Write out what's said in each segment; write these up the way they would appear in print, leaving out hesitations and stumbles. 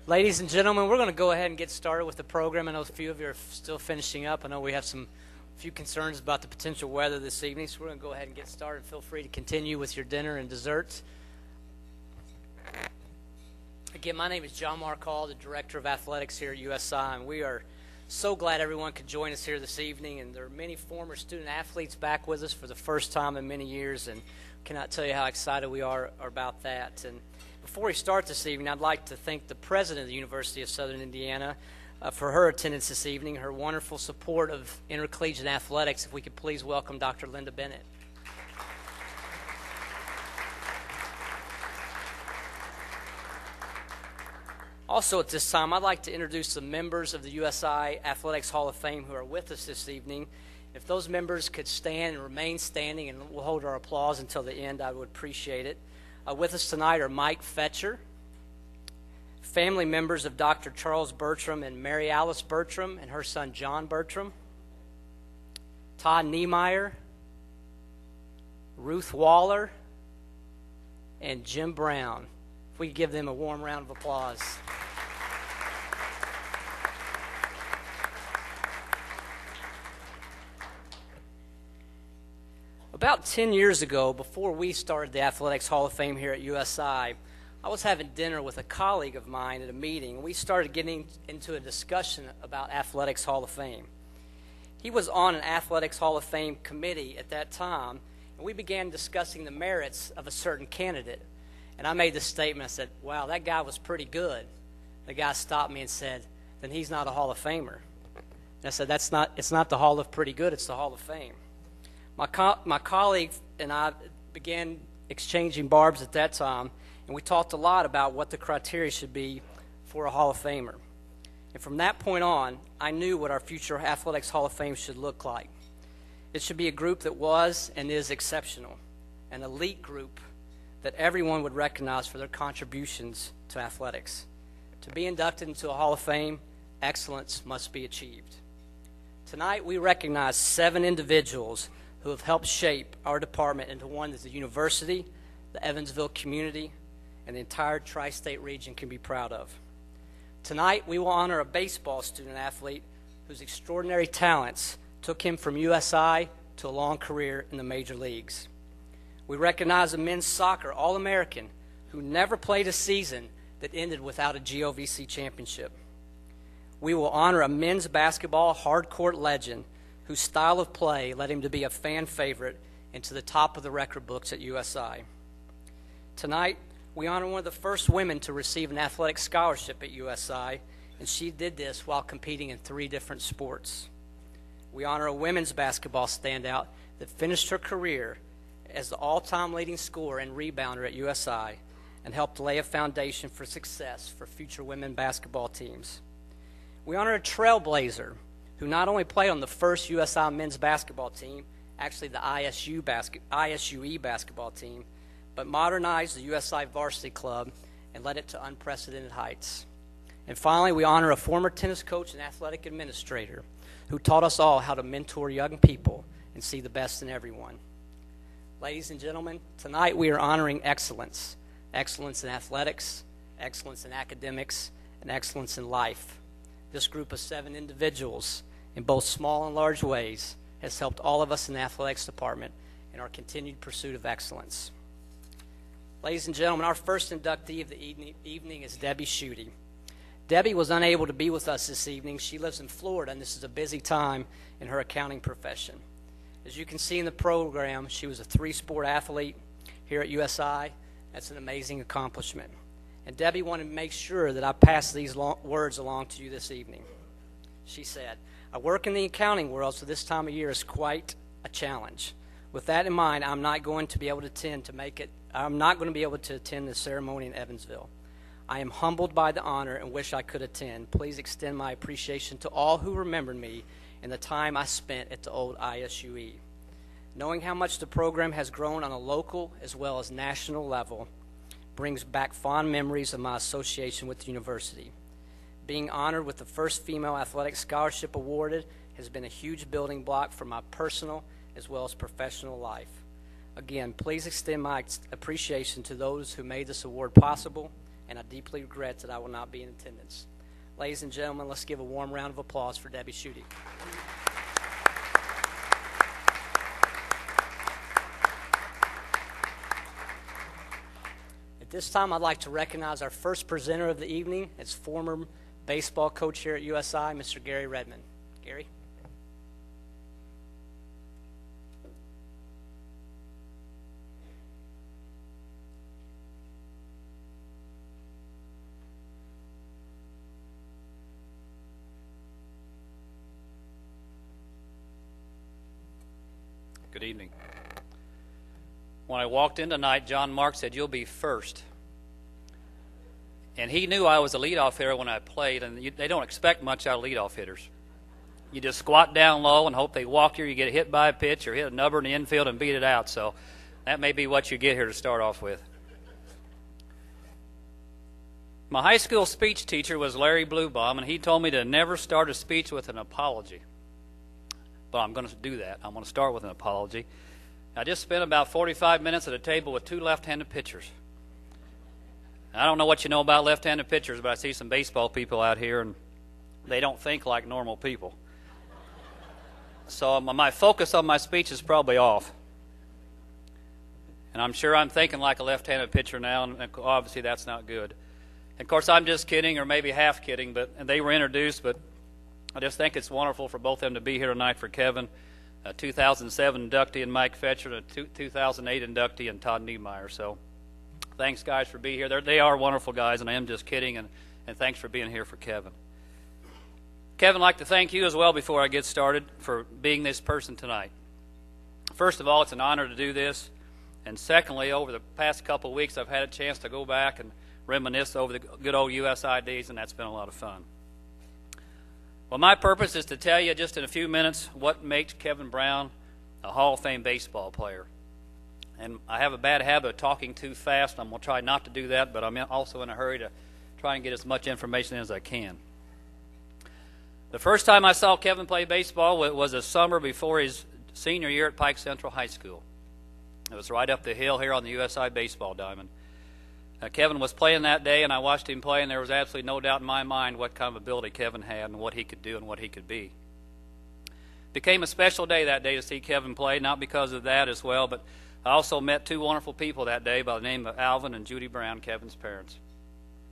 Ladies and gentlemen, we're going to go ahead and get started with the program. I know a few of you are still finishing up. I know we have a few concerns about the potential weather this evening, so we're going to go ahead and get started. Feel free to continue with your dinner and desserts. Again, my name is John Marcall, the Director of Athletics here at USI, and we are so glad everyone could join us here this evening. And there are many former student athletes back with us for the first time in many years, and cannot tell you how excited we are about that. And before we start this evening, I'd like to thank the president of the University of Southern Indiana for her attendance this evening, her wonderful support of intercollegiate athletics. If we could please welcome Dr. Linda Bennett. Also at this time, I'd like to introduce the members of the USI Athletics Hall of Fame who are with us this evening. If those members could stand and remain standing, and we'll hold our applause until the end, I would appreciate it. With us tonight are Mike Fetcher, family members of Dr. Charles Bertram and Mary Alice Bertram and her son John Bertram, Todd Niemeyer, Ruth Waller, and Jim Brown. If we could give them a warm round of applause. About 10 years ago, before we started the Athletics Hall of Fame here at USI, I was having dinner with a colleague of mine at a meeting, and we started getting into a discussion about Athletics Hall of Fame. He was on an Athletics Hall of Fame committee at that time, and we began discussing the merits of a certain candidate. And I made this statement, I said, wow, that guy was pretty good. The guy stopped me and said, then he's not a Hall of Famer. And I said, it's not the Hall of Pretty Good, it's the Hall of Fame. My colleague and I began exchanging barbs at that time, and we talked a lot about what the criteria should be for a Hall of Famer. And from that point on, I knew what our future Athletics Hall of Fame should look like. It should be a group that was and is exceptional, an elite group that everyone would recognize for their contributions to athletics. To be inducted into a Hall of Fame, excellence must be achieved. Tonight, we recognize 7 individuals who have helped shape our department into one that the university, the Evansville community, and the entire tri-state region can be proud of. Tonight, we will honor a baseball student athlete whose extraordinary talents took him from USI to a long career in the major leagues. We recognize a men's soccer All-American who never played a season that ended without a GOVC championship. We will honor a men's basketball hardcourt legend whose style of play led him to be a fan favorite and to the top of the record books at USI. Tonight, we honor one of the first women to receive an athletic scholarship at USI, and she did this while competing in 3 different sports. We honor a women's basketball standout that finished her career as the all-time leading scorer and rebounder at USI and helped lay a foundation for success for future women basketball teams. We honor a trailblazer who not only played on the first USI men's basketball team, actually the ISUE basketball team, but modernized the USI varsity club and led it to unprecedented heights. And finally, we honor a former tennis coach and athletic administrator who taught us all how to mentor young people and see the best in everyone. Ladies and gentlemen, tonight we are honoring excellence. Excellence in athletics, excellence in academics, and excellence in life. This group of 7 individuals, in both small and large ways, has helped all of us in the athletics department in our continued pursuit of excellence. Ladies and gentlemen, our first inductee of the evening is Debbie Schutte. Debbie was unable to be with us this evening. She lives in Florida, and this is a busy time in her accounting profession. As you can see in the program, she was a 3-sport athlete here at USI. That's an amazing accomplishment. And Debbie wanted to make sure that I pass these words along to you this evening. She said, I work in the accounting world, so this time of year is quite a challenge. With that in mind, I'm not going to be able to attend the ceremony in Evansville. I am humbled by the honor and wish I could attend. Please extend my appreciation to all who remembered me and the time I spent at the old ISUE. Knowing how much the program has grown on a local as well as national level brings back fond memories of my association with the university. Being honored with the first female athletic scholarship awarded has been a huge building block for my personal as well as professional life. Again, please extend my appreciation to those who made this award possible and I deeply regret that I will not be in attendance. Ladies and gentlemen, let's give a warm round of applause for Debbie Schutte. At this time, I'd like to recognize our first presenter of the evening. It's former baseball coach here at USI, Mr. Gary Redmond. Gary? Good evening. When I walked in tonight, John Mark said, "You'll be first." And he knew I was a leadoff hitter when I played, and they don't expect much out of leadoff hitters. You just squat down low and hope they walk you, you get hit by a pitch or hit a nubber in the infield and beat it out. So that may be what you get here to start off with. My high school speech teacher was Larry Bluebaum, and he told me to never start a speech with an apology. But I'm going to do that. I'm going to start with an apology. I just spent about 45 minutes at a table with two left-handed pitchers. I don't know what you know about left-handed pitchers, but I see some baseball people out here, and they don't think like normal people. So my focus on my speech is probably off. And I'm sure I'm thinking like a left-handed pitcher now, and obviously that's not good. And of course, I'm just kidding, or maybe half kidding, but they were introduced, but I just think it's wonderful for both of them to be here tonight for Kevin, a 2007 inductee, and Mike Fetcher, a 2008 inductee, and Todd Niemeyer. So thanks, guys, for being here. They are wonderful guys, and I am just kidding, and thanks for being here for Kevin. Kevin, I'd like to thank you as well before I get started for being this person tonight. First of all, it's an honor to do this. And secondly, over the past couple of weeks, I've had a chance to go back and reminisce over the good old USI days, and that's been a lot of fun. Well, my purpose is to tell you just in a few minutes what makes Kevin Brown a Hall of Fame baseball player. And I have a bad habit of talking too fast. I'm going to try not to do that, but I'm also in a hurry to try and get as much information as I can. The first time I saw Kevin play baseball was a summer before his senior year at Pike Central High School. It was right up the hill here on the USI baseball diamond. Kevin was playing that day, and I watched him play, and there was absolutely no doubt in my mind what kind of ability Kevin had and what he could do and what he could be. It became a special day that day to see Kevin play, not because of that as well, but I also met two wonderful people that day by the name of Alvin and Judy Brown, Kevin's parents.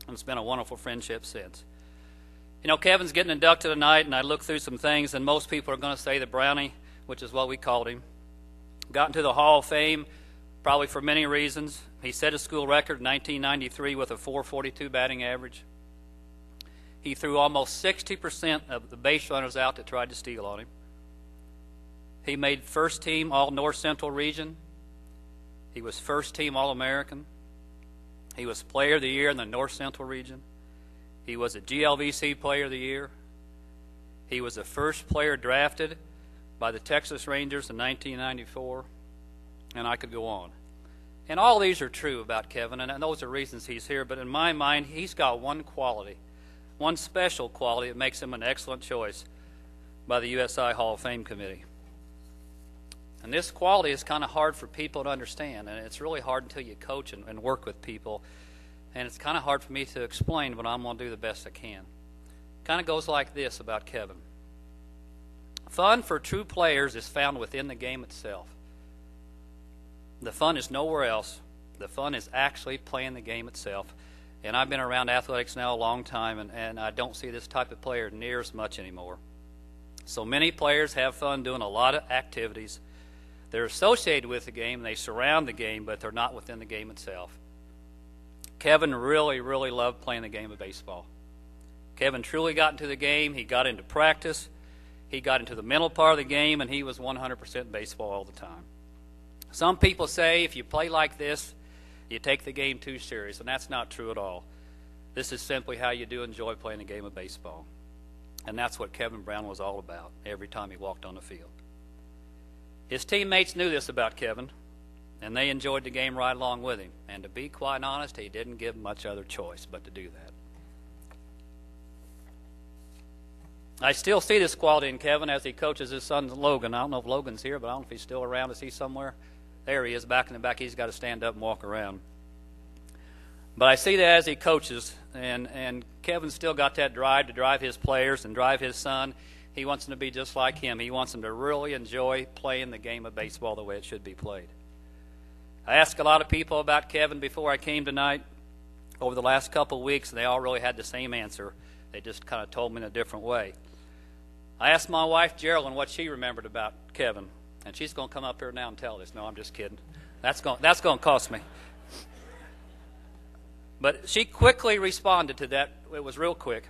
And it's been a wonderful friendship since. You know, Kevin's getting inducted tonight, and I looked through some things, and most people are going to say that Brownie, which is what we called him, got into the Hall of Fame probably for many reasons. He set a school record in 1993 with a .442 batting average. He threw almost 60% of the base runners out that tried to steal on him. He made first team All-North Central Region. He was first team All-American. He was Player of the Year in the North Central Region. He was a GLVC Player of the Year. He was the first player drafted by the Texas Rangers in 1994. And I could go on. And all these are true about Kevin, and those are reasons he's here. But in my mind, he's got one quality, one special quality that makes him an excellent choice by the USI Hall of Fame Committee. And this quality is kind of hard for people to understand, and it's really hard until you coach and work with people. And it's kind of hard for me to explain, but I'm going to do the best I can. It kind of goes like this about Kevin. Fun for true players is found within the game itself. The fun is nowhere else. The fun is actually playing the game itself. And I've been around athletics now a long time, and I don't see this type of player near as much anymore. So many players have fun doing a lot of activities. They're associated with the game, they surround the game, but they're not within the game itself. Kevin really, really loved playing the game of baseball. Kevin truly got into the game. He got into practice. He got into the mental part of the game, and he was 100% baseball all the time. Some people say if you play like this, you take the game too serious, and that's not true at all. This is simply how you do enjoy playing the game of baseball. And that's what Kevin Brown was all about every time he walked on the field. His teammates knew this about Kevin, and they enjoyed the game right along with him. And to be quite honest, he didn't give much other choice but to do that. I still see this quality in Kevin as he coaches his son Logan. I don't know if Logan's here, but I don't know if he's still around. Is he somewhere? There he is, back in the back. He's got to stand up and walk around. But I see that as he coaches, and Kevin's still got that drive to drive his players and drive his son. He wants them to be just like him. He wants them to really enjoy playing the game of baseball the way it should be played. I asked a lot of people about Kevin before I came tonight over the last couple of weeks, and they all really had the same answer. They just kind of told me in a different way. I asked my wife, Geraldine, what she remembered about Kevin, and she's going to come up here now and tell this. No, I'm just kidding. That's going to cost me. But she quickly responded to that. It was real quick.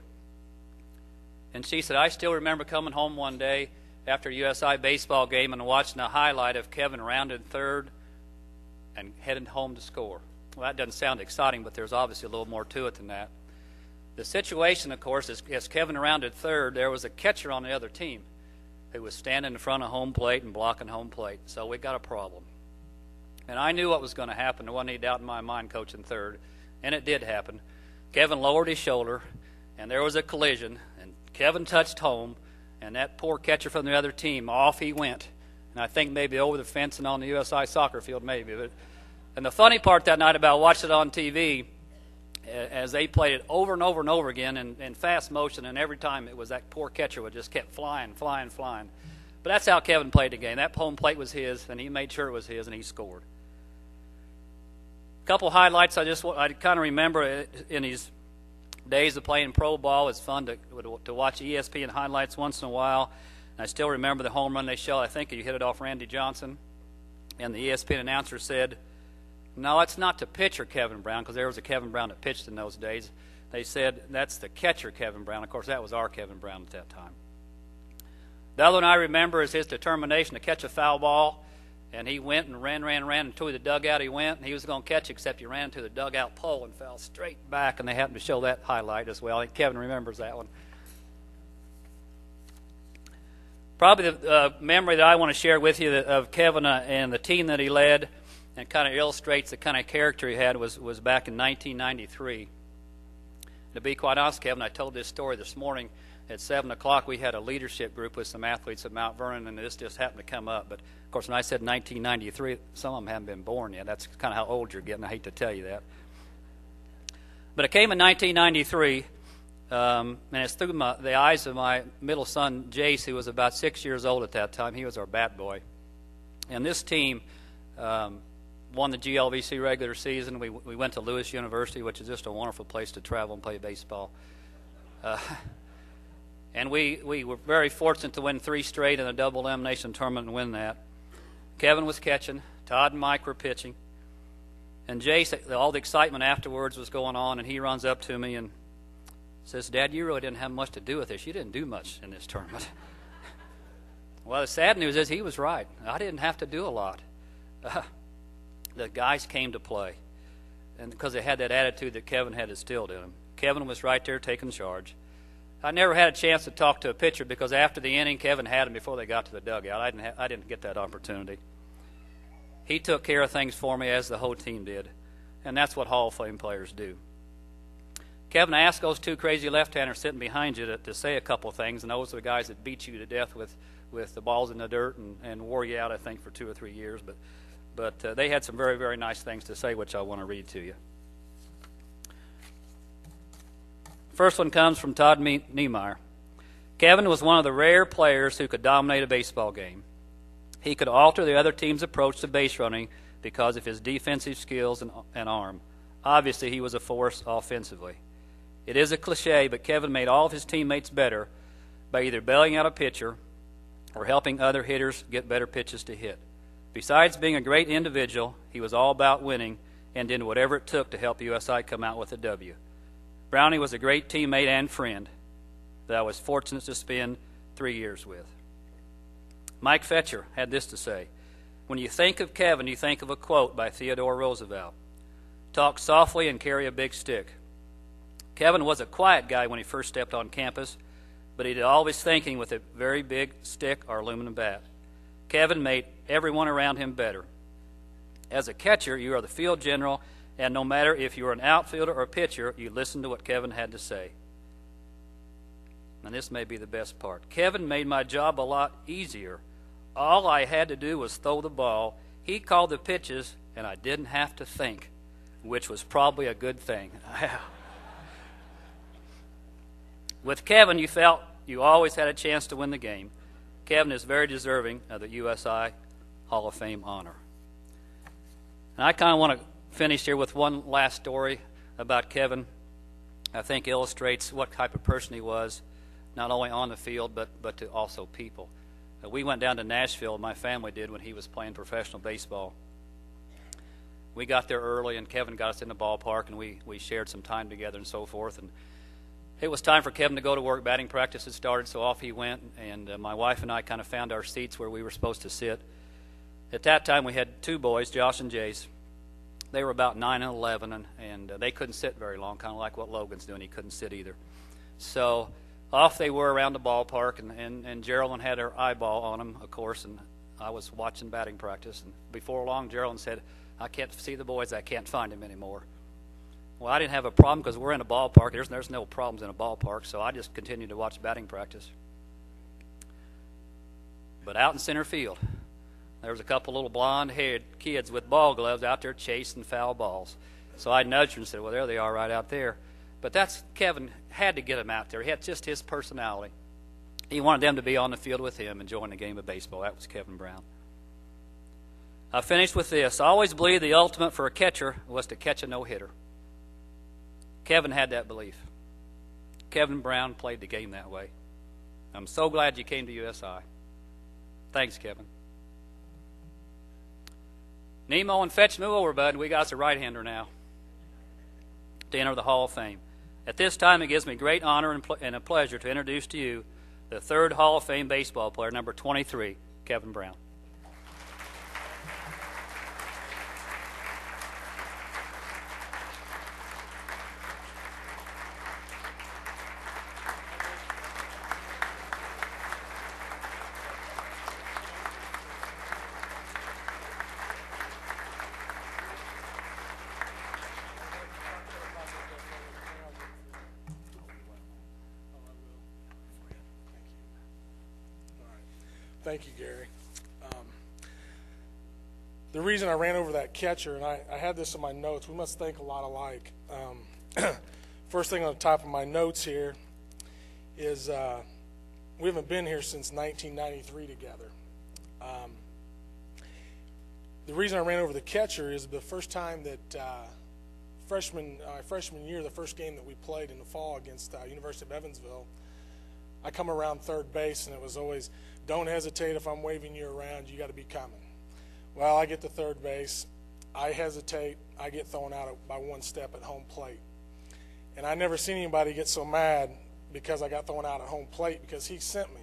And she said, I still remember coming home one day after a USI baseball game and watching a highlight of Kevin rounded third and heading home to score. Well, that doesn't sound exciting, but there's obviously a little more to it than that. The situation, of course, is as Kevin rounded third, there was a catcher on the other team who was standing in front of home plate and blocking home plate. So we got a problem. And I knew what was going to happen. There wasn't any doubt in my mind coaching third. And it did happen. Kevin lowered his shoulder, and there was a collision, and Kevin touched home, and that poor catcher from the other team, off he went. And I think maybe over the fence and on the USI soccer field maybe. And the funny part that night about watching it on TV, as they played it over and over and over again in fast motion, and every time it was that poor catcher would just kept flying. But that's how Kevin played the game. That home plate was his, and he made sure it was his, and he scored. Couple highlights I kind of remember in his days of playing pro ball. It's fun to watch ESPN highlights once in a while. And I still remember the home run they showed. I think you hit it off Randy Johnson. And the ESPN announcer said, no, it's not the pitcher Kevin Brown, because there was a Kevin Brown that pitched in those days. They said, that's the catcher Kevin Brown. Of course, that was our Kevin Brown at that time. The other one I remember is his determination to catch a foul ball. And he went and ran into the dugout. He went, and he was going to catch, except he ran into the dugout pole and fell straight back, and they happened to show that highlight as well. I think Kevin remembers that one. Probably the memory that I want to share with you of Kevin and the team that he led and kind of illustrates the kind of character he had was back in 1993. To be quite honest, Kevin, I told this story this morning. At 7 o'clock, we had a leadership group with some athletes at Mount Vernon, and this just happened to come up. But, of course, when I said 1993, some of them haven't been born yet. That's kind of how old you're getting. I hate to tell you that. But it came in 1993, and it's through the eyes of my middle son, Jace, who was about 6 years old at that time. He was our bat boy. And this team won the GLVC regular season. We went to Lewis University, which is just a wonderful place to travel and play baseball. And we were very fortunate to win 3 straight in a double elimination tournament and win that. Kevin was catching. Todd and Mike were pitching. And Jace, all the excitement afterwards was going on, and he runs up to me and says, Dad, you really didn't have much to do with this. You didn't do much in this tournament. Well, the sad news is he was right. I didn't have to do a lot. The guys came to play, and because they had that attitude that Kevin had instilled in them. Kevin was right there taking charge. I never had a chance to talk to a pitcher because after the inning, Kevin had him before they got to the dugout. I didn't get that opportunity. He took care of things for me as the whole team did, and that's what Hall of Fame players do. Kevin, I asked those 2 crazy left-handers sitting behind you to say a couple things, and those are the guys that beat you to death with the balls in the dirt and wore you out, I think, for 2 or 3 years. But they had some very, very nice things to say, which I want to read to you. First one comes from Todd Niemeyer. Kevin was one of the rare players who could dominate a baseball game. He could alter the other team's approach to base running because of his defensive skills and arm. Obviously, he was a force offensively. It is a cliche, but Kevin made all of his teammates better by either bailing out a pitcher or helping other hitters get better pitches to hit. Besides being a great individual, he was all about winning and did whatever it took to help USI come out with a W. Brownie was a great teammate and friend that I was fortunate to spend 3 years with. Mike Fetcher had this to say, when you think of Kevin, you think of a quote by Theodore Roosevelt. Talk softly and carry a big stick. Kevin was a quiet guy when he first stepped on campus, but he did all his thinking with a very big stick or aluminum bat. Kevin made everyone around him better. As a catcher, you are the field general, and no matter if you were an outfielder or a pitcher, you listened to what Kevin had to say. And this may be the best part. Kevin made my job a lot easier. All I had to do was throw the ball. He called the pitches, and I didn't have to think. which was probably a good thing. With Kevin, you felt you always had a chance to win the game. Kevin is very deserving of the USI Hall of Fame honor. And I kind of want to finish here with one last story about Kevin. I think illustrates what type of person he was, not only on the field, but to also people. We went down to Nashville, my family did, when he was playing professional baseball. We got there early, and Kevin got us in the ballpark, and we shared some time together and so forth. And it was time for Kevin to go to work. Batting practice had started, so off he went, and my wife and I kind of found our seats where we were supposed to sit. At that time, we had two boys, Josh and Jace. They were about 9 and 11, and they couldn't sit very long, kind of like what Logan's doing. He couldn't sit either. So off they were around the ballpark, and Geraldine had her eyeball on him, of course, and I was watching batting practice. And before long, Geraldine said, "I can't see the boys. I can't find them anymore." Well, I didn't have a problem because we're in a ballpark. There's no problems in a ballpark, so I just continued to watch batting practice. But out in center field, there was a couple little blonde-haired kids with ball gloves out there chasing foul balls. So I nudged her and said, "Well, there they are right out there." But Kevin had to get them out there. He had just his personality. He wanted them to be on the field with him enjoying the game of baseball. That was Kevin Brown. I finished with this. I always believed the ultimate for a catcher was to catch a no-hitter. Kevin had that belief. Kevin Brown played the game that way. I'm so glad you came to USI. Thanks, Kevin. Nemo, and fetch me over, bud. We got us a right-hander now to enter the Hall of Fame. At this time, it gives me great honor and a pleasure to introduce to you the third Hall of Fame baseball player, number 23, Kevin Brown. Thank you, Gary. The reason I ran over that catcher, and I had this in my notes, we must think a lot alike. First thing on the top of my notes here is we haven't been here since 1993 together. The reason I ran over the catcher is the first time that freshman year, the first game that we played in the fall against University of Evansville, I come around third base, and it was always, "Don't hesitate if I'm waving you around, you got to be coming." Well, I get to third base, I hesitate, I get thrown out by one step at home plate. And I never seen anybody get so mad because I got thrown out at home plate because he sent me.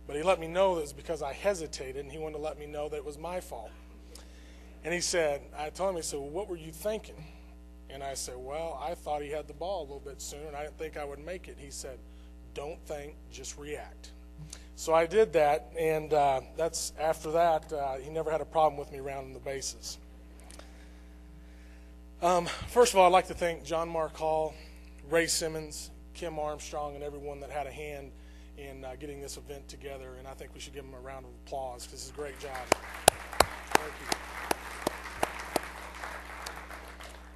But he let me know that it was because I hesitated, and he wanted to let me know that it was my fault. And I told him, he said, "Well, what were you thinking?" And I said, "Well, I thought he had the ball a little bit sooner, and I didn't think I would make it." He said, "Don't think, just react." So I did that, and after that, he never had a problem with me rounding the bases. First of all, I'd like to thank John Mark Hall, Ray Simmons, Kim Armstrong, and everyone that had a hand in getting this event together, and I think we should give them a round of applause because this is a great job. Thank you.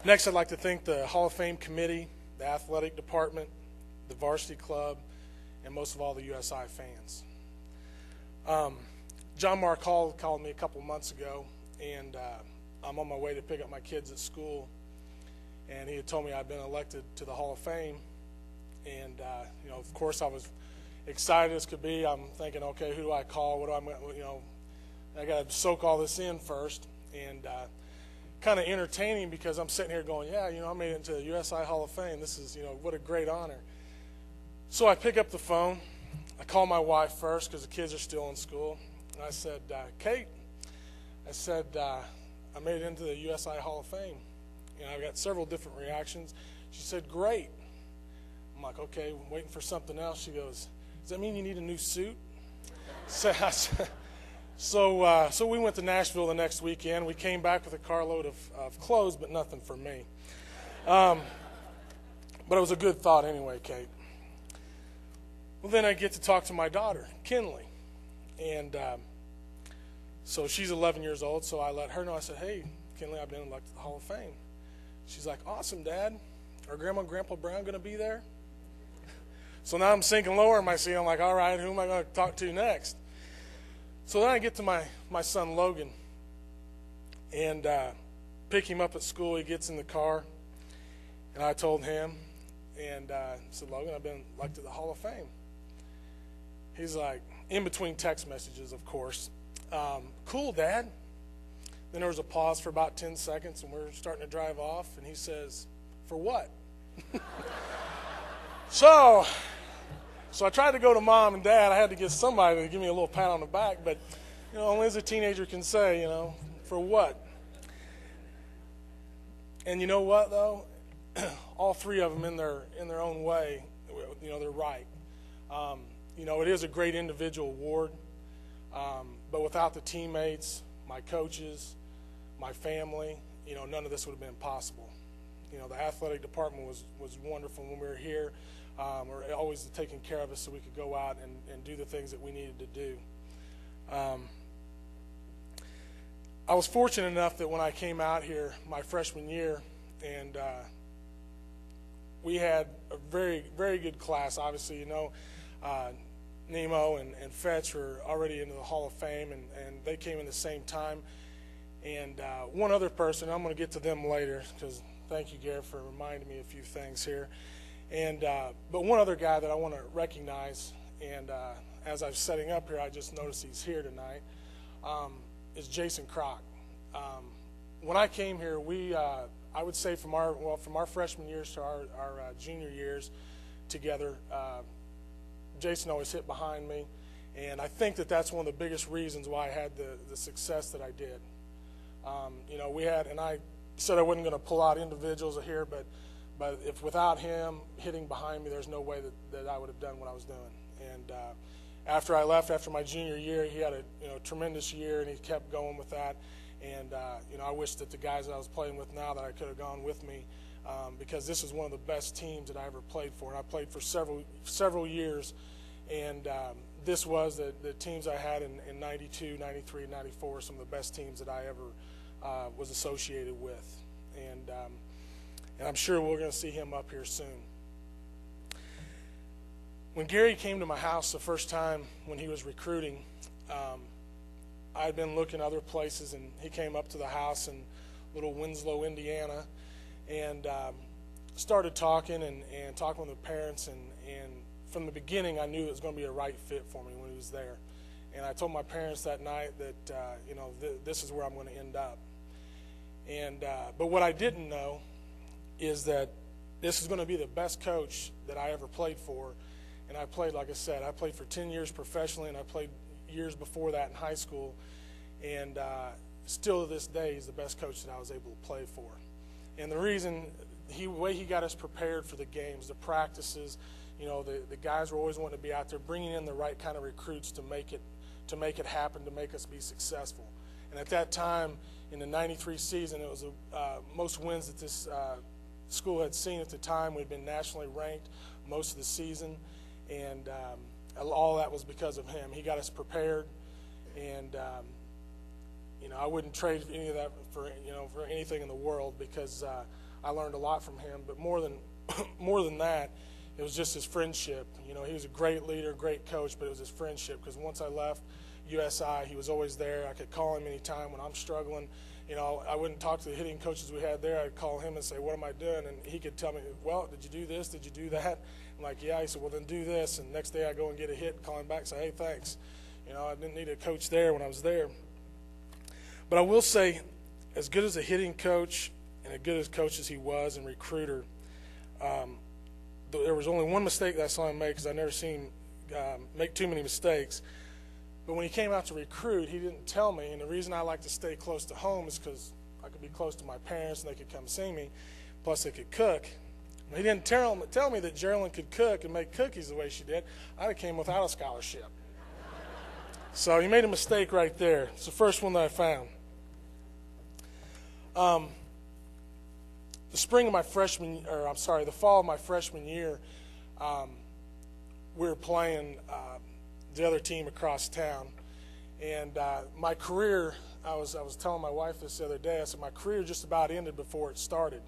Next, I'd like to thank the Hall of Fame committee, the athletic department, the varsity club, and most of all the USI fans. John Mark Hall called me a couple months ago, and I'm on my way to pick up my kids at school, and he had told me I'd been elected to the Hall of Fame, and of course I was excited as could be. I'm thinking, okay, who do I call? I got to soak all this in first, and kind of entertaining because I'm sitting here going, yeah, I made it into the USI Hall of Fame. This is, what a great honor. So I pick up the phone. I call my wife first because the kids are still in school. And I said, "Kate," I said, "I made it into the USI Hall of Fame." I got several different reactions. She said, "Great." I'm like, okay, I'm waiting for something else. She goes, "Does that mean you need a new suit?" So we went to Nashville the next weekend. We came back with a carload of clothes, but nothing for me. But it was a good thought anyway, Kate. Well, then I get to talk to my daughter, Kinley. And so she's 11 years old, so I let her know. I said, "Hey, Kinley, I've been elected to the Hall of Fame." She's like, awesome, Dad. Are Grandma and Grandpa Brown going to be there? So now I'm sinking lower in my seat. I'm like, all right, who am I going to talk to next? So then I get to my son Logan and pick him up at school. He gets in the car, and I told him, and said, Logan, I've been elected to the Hall of Fame. He's like, in between text messages, of course, cool, Dad. Then there was a pause for about 10 seconds, and we're starting to drive off, and he says, for what? So I tried to go to Mom and Dad. I had to get somebody to give me a little pat on the back, but, only as a teenager can say, for what? And you know what, though? All three of them in their own way, they're right. It is a great individual award, but without the teammates, my coaches, my family, none of this would have been possible. The athletic department was wonderful when we were here. Were always taking care of us so we could go out and do the things that we needed to do. I was fortunate enough that when I came out here my freshman year, and we had a very, very good class. Obviously, Nemo and Fetch were already into the Hall of Fame, and they came in the same time. And one other person, I'm going to get to them later, because thank you, Garrett, for reminding me a few things here. And but one other guy that I want to recognize, and as I'm setting up here, I just noticed he's here tonight, is Jason Kroc. When I came here, I would say from our freshman years to our junior years together, Jason always hit behind me, and I think that's one of the biggest reasons why I had the success that I did. We had, and I said I wasn't going to pull out individuals here, but if without him hitting behind me, there's no way that I would have done what I was doing. And after I left, after my junior year, he had a tremendous year, and he kept going with that. And I wish that the guys that I was playing with now that I could have gone with me, because this is one of the best teams that I ever played for, and I played for several years. And this was the teams I had in 92, 93, 94, some of the best teams that I ever was associated with. And I'm sure we're going to see him up here soon. When Gary came to my house the first time when he was recruiting, I had been looking other places, and he came up to the house in little Winslow, Indiana, and started talking and talking with the parents. And from the beginning, I knew it was going to be a right fit for me when he was there. And I told my parents that night that this is where I'm going to end up. And but what I didn't know is that this is going to be the best coach that I ever played for. And I played, like I said, I played for 10 years professionally, and I played years before that in high school. And still to this day, he's the best coach that I was able to play for. And the reason, the way he got us prepared for the games, the practices, the guys were always wanting to be out there, bringing in the right kind of recruits to make it happen, to make us be successful. And at that time, in the 93 season, it was the most wins that this school had seen at the time. We'd been nationally ranked most of the season, and all that was because of him. He got us prepared, and I wouldn't trade any of that for anything in the world, because I learned a lot from him. But more than that, it was just his friendship. He was a great leader, great coach, but it was his friendship, because once I left USI, he was always there. I could call him anytime when I'm struggling. I wouldn't talk to the hitting coaches we had there. I'd call him and say, what am I doing? And he could tell me, well, did you do this? Did you do that? I'm like, yeah. He said, well, then do this. And next day I go and get a hit and call him back and say, hey, thanks. I didn't need a coach there when I was there. But I will say, as good as a hitting coach and as good as coach as he was and recruiter, there was only one mistake that I saw him make, because I never seen him make too many mistakes. But when he came out to recruit, he didn't tell me, and the reason I like to stay close to home is because I could be close to my parents and they could come see me, plus they could cook. He didn't tell me that Geraldine could cook and make cookies the way she did. I'd have came without a scholarship. So he made a mistake right there. It's the first one that I found. The fall of my freshman year, we were playing the other team across town, and my career, I was telling my wife this the other day, I said my career just about ended before it started.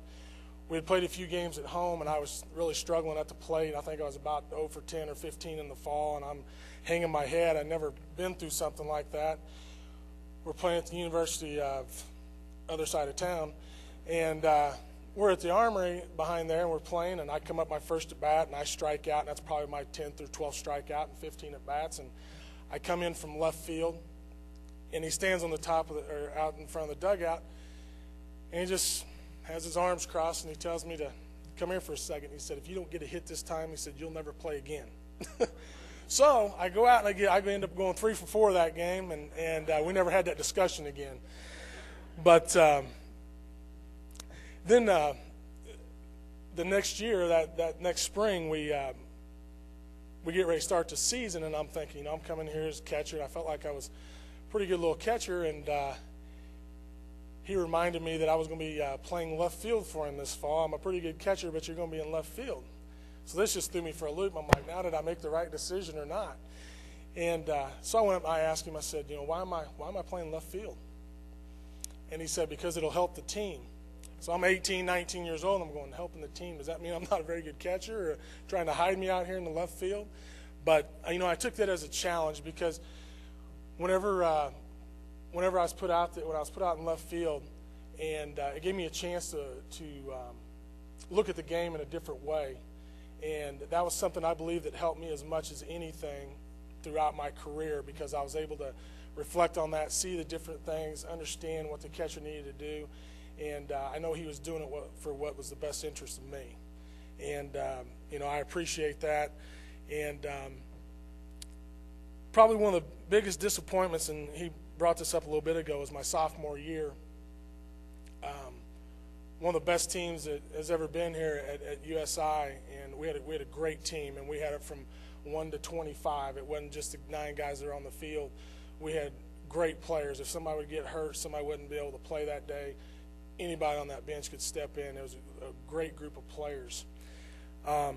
we had played a few games at home, and I was really struggling at the plate. I think I was about 0 for 10 or 15 in the fall, and I'm hanging my head. I'd never been through something like that. We're playing at the University of other side of town, and we're at the Armory behind there, and we're playing, and I come up my first at bat, and I strike out, and that's probably my 10th or 12th strikeout and 15 at bats, and I come in from left field, and he stands on the top of or out in front of the dugout, and he just has his arms crossed, and he tells me to come here for a second. He said, if you don't get a hit this time, he said, you'll never play again. So I go out, and I end up going 3 for 4 that game, and we never had that discussion again. But then the next year, that next spring, we get ready to start the season, and I'm thinking, I'm coming here as a catcher. I felt like I was a pretty good little catcher, and he reminded me that I was going to be playing left field for him this fall. I'm a pretty good catcher, but you're going to be in left field. So this just threw me for a loop. I'm like, now did I make the right decision or not? And so I went up and I asked him, I said, why am I playing left field? And he said, because it'll help the team. So I'm 18, 19 years old, and I'm going, helping the team. Does that mean I'm not a very good catcher or trying to hide me out here in the left field? But, I took that as a challenge because whenever I was put out there, when I was put out in left field, and it gave me a chance to look at the game in a different way. And that was something I believe that helped me as much as anything throughout my career, because I was able to reflect on that, see the different things, understand what the catcher needed to do, and I know he was doing it for what was the best interest of me. And, I appreciate that. And probably one of the biggest disappointments, and he brought this up a little bit ago, was my sophomore year. One of the best teams that has ever been here at USI, and we had a great team, and we had it from 1 to 25. It wasn't just the 9 guys that are on the field. We had great players. If somebody would get hurt, somebody wouldn't be able to play that day, anybody on that bench could step in. It was a great group of players. But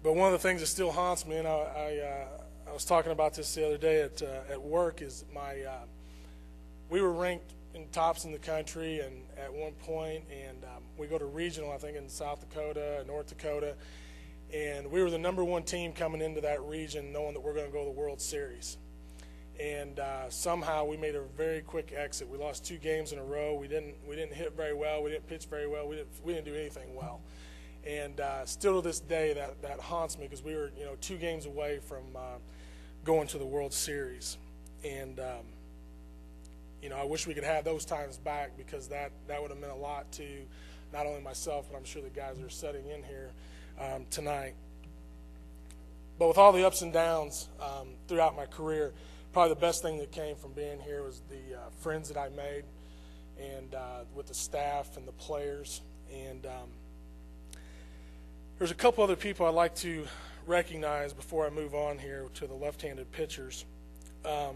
one of the things that still haunts me, and I was talking about this the other day at work, is we were ranked in tops in the country, and at one point, and we go to regional, I think in South Dakota, North Dakota, and we were the #1 team coming into that region, knowing that we're going to go to the World Series. And somehow we made a very quick exit. We lost 2 games in a row. We didn't hit very well. We didn't pitch very well. We didn't do anything well. And still to this day, that haunts me, because we were 2 games away from going to the World Series. And I wish we could have those times back, because that would have meant a lot to not only myself, but I'm sure the guys that are sitting in here tonight. But with all the ups and downs throughout my career, probably the best thing that came from being here was the friends that I made, and with the staff and the players. And there's a couple other people I'd like to recognize before I move on here to the left-handed pitchers. A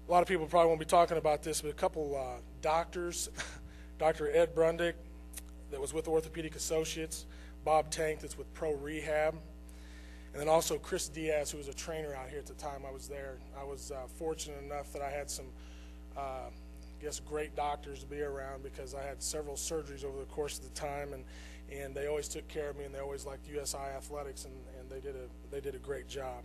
lot of people probably won't be talking about this, but a couple doctors, Dr. Ed Brundick, that was with Orthopedic Associates, Bob Tank, that's with Pro Rehab, and then also Chris Diaz, who was a trainer out here at the time I was there. I was fortunate enough that I had some, great doctors to be around, because I had several surgeries over the course of the time, and they always took care of me, and they always liked USI Athletics, and they did a great job.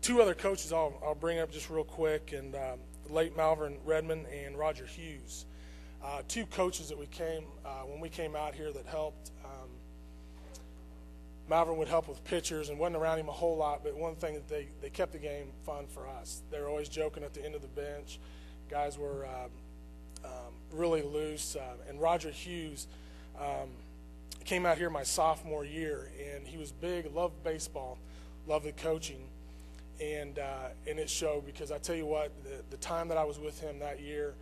2 other coaches I'll bring up just real quick, and the late Malvern Redmond and Roger Hughes. 2 coaches that when we came out here that helped. Malvern would help with pitchers and wasn't around him a whole lot, but one thing that they kept the game fun for us. They were always joking at the end of the bench. Guys were really loose. And Roger Hughes came out here my sophomore year, and he was big, loved baseball, loved the coaching. And it showed, because I tell you what, the time that I was with him that year,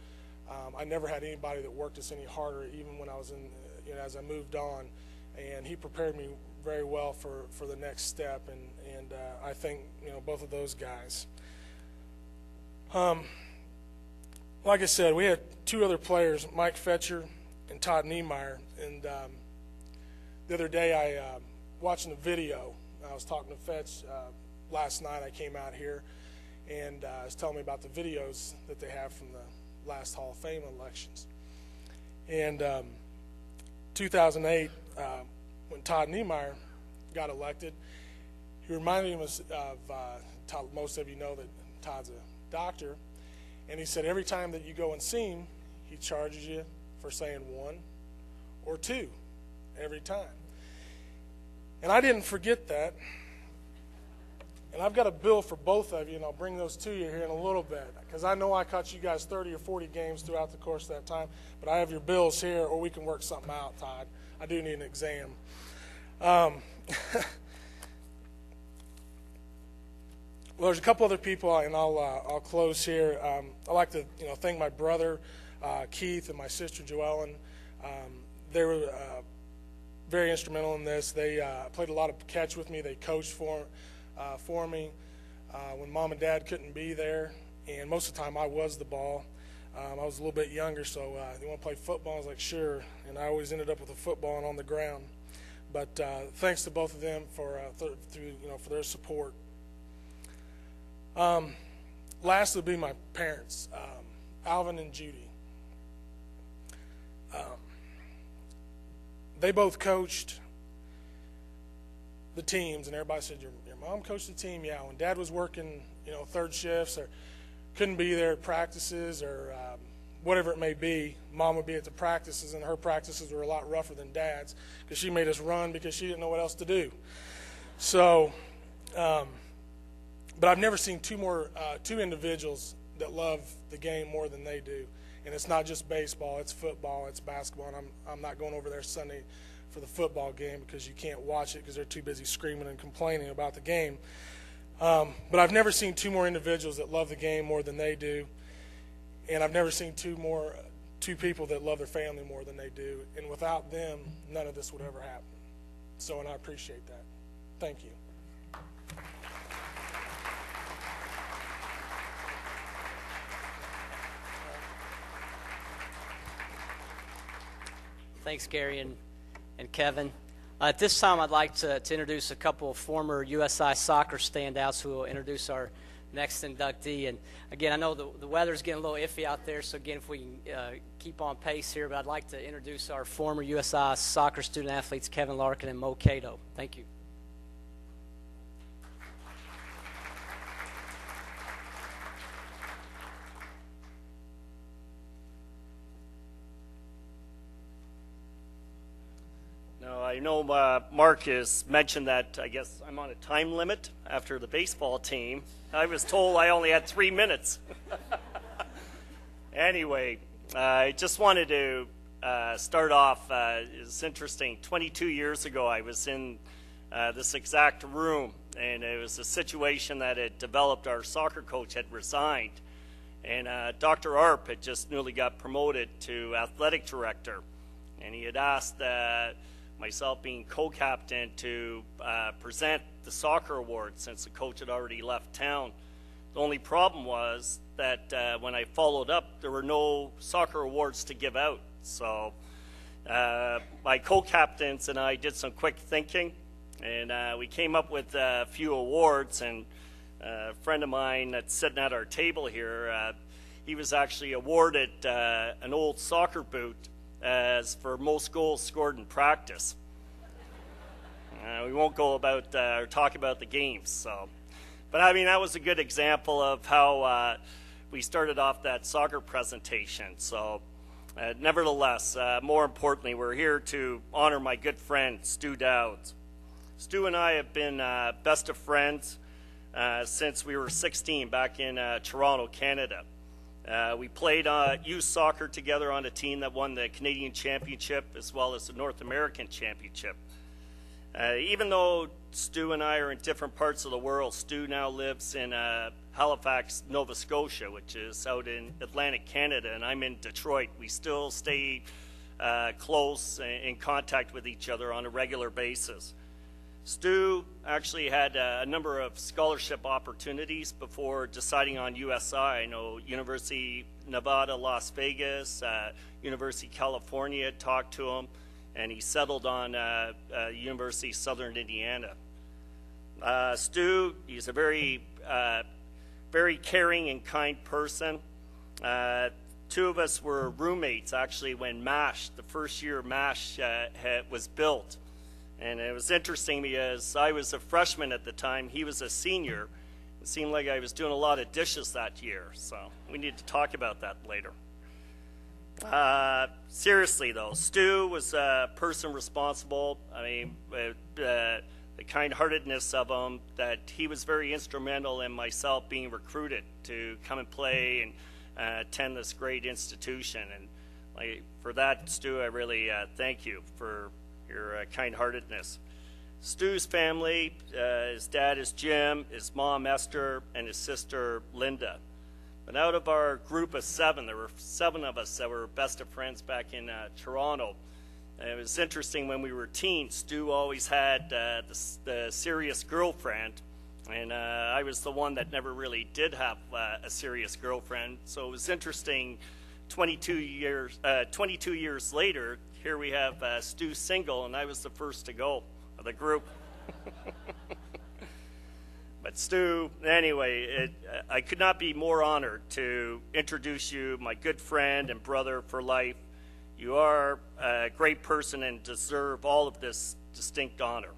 I never had anybody that worked us any harder, even when I was as I moved on. And he prepared me very well for the next step, and I think both of those guys. Like I said, we had 2 other players, Mike Fetcher and Todd Niemeyer. And the other day, I watching a video. I was talking to Fetch. Last night I came out here, and was telling me about the videos that they have from the last Hall of Fame elections. And 2008, when Todd Niemeyer got elected, he reminded me of Todd. Most of you know that Todd's a doctor, and he said every time that you go and see him, he charges you for saying one or two every time. And I didn't forget that. And I've got a bill for both of you, and I'll bring those to you here in a little bit, because I know I caught you guys 30 or 40 games throughout the course of that time, but I have your bills here, or we can work something out, Todd. I do need an exam. Well, there's a couple other people, and I'll close here. I'd like to thank my brother, Keith, and my sister, Joellen. They were very instrumental in this. They played a lot of catch with me. They coached for me when Mom and Dad couldn't be there, and most of the time I was the ball. I was a little bit younger, so they want to play football. I was like, sure, and I always ended up with a football and on the ground. But thanks to both of them for their support. Last would be my parents, Alvin and Judy. They both coached the teams, and everybody said, your mom coached the team? Yeah, when Dad was working, third shifts or couldn't be there at practices or whatever it may be, Mom would be at the practices, and her practices were a lot rougher than Dad's because she made us run because she didn't know what else to do. So, but I've never seen two individuals that love the game more than they do. And it's not just baseball, it's football, it's basketball, and I'm not going over there Sunday for the football game because you can't watch it because they're too busy screaming and complaining about the game. But I've never seen two more individuals that love the game more than they do, and I've never seen two people that love their family more than they do. And without them, none of this would ever happen. So, and I appreciate that. Thank you. Thanks, Gary and Kevin. At this time, I'd like to introduce a couple of former USI soccer standouts who will introduce our next inductee. And again, I know the weather's getting a little iffy out there, so again, if we can keep on pace here, but I'd like to introduce our former USI soccer student athletes, Kevin Larkin and Mo Cato. Thank you. I know Mark has mentioned that I guess I'm on a time limit after the baseball team. I was told I only had 3 minutes. Anyway, I just wanted to start off. It's interesting. 22 years ago, I was in this exact room, and it was a situation that had developed. Our soccer coach had resigned, and Dr. Arp had just newly got promoted to athletic director, and he had asked myself being co-captain to present the soccer award since the coach had already left town. The only problem was that when I followed up, there were no soccer awards to give out. So my co-captains and I did some quick thinking, and we came up with a few awards. And a friend of mine that's sitting at our table here, he was actually awarded an old soccer boot as for most goals scored in practice. We won't go about or talk about the games. So, but I mean, that was a good example of how we started off that soccer presentation. So, nevertheless, more importantly, we're here to honor my good friend Stu Dowds. Stu and I have been best of friends since we were 16 back in Toronto, Canada. We played youth soccer together on a team that won the Canadian Championship as well as the North American Championship. Even though Stu and I are in different parts of the world, Stu now lives in Halifax, Nova Scotia, which is out in Atlantic Canada, and I'm in Detroit. We still stay close in contact with each other on a regular basis. Stu actually had a number of scholarship opportunities before deciding on USI. I know University Nevada, Las Vegas, University California had talked to him, and he settled on University of Southern Indiana. Stu, he's a very caring and kind person. two of us were roommates actually when MASH, the first year MASH was built. And it was interesting because I was a freshman at the time, he was a senior. It seemed like I was doing a lot of dishes that year, so we need to talk about that later. Seriously though, Stu was a person responsible. I mean, the kind-heartedness of him, that he was very instrumental in myself being recruited to come and play and attend this great institution. And for that, Stu, I really thank you for your kind-heartedness. Stu's family, his dad is Jim, his mom Esther, and his sister Linda. But out of our group of seven, there were 7 of us that were best of friends back in Toronto. And it was interesting, when we were teens, Stu always had the serious girlfriend, and I was the one that never really did have a serious girlfriend. So it was interesting, 22 years later, here we have Stu single, and I was the first to go of the group. But Stu, anyway, I could not be more honored to introduce you, my good friend and brother for life. You are a great person and deserve all of this distinct honor.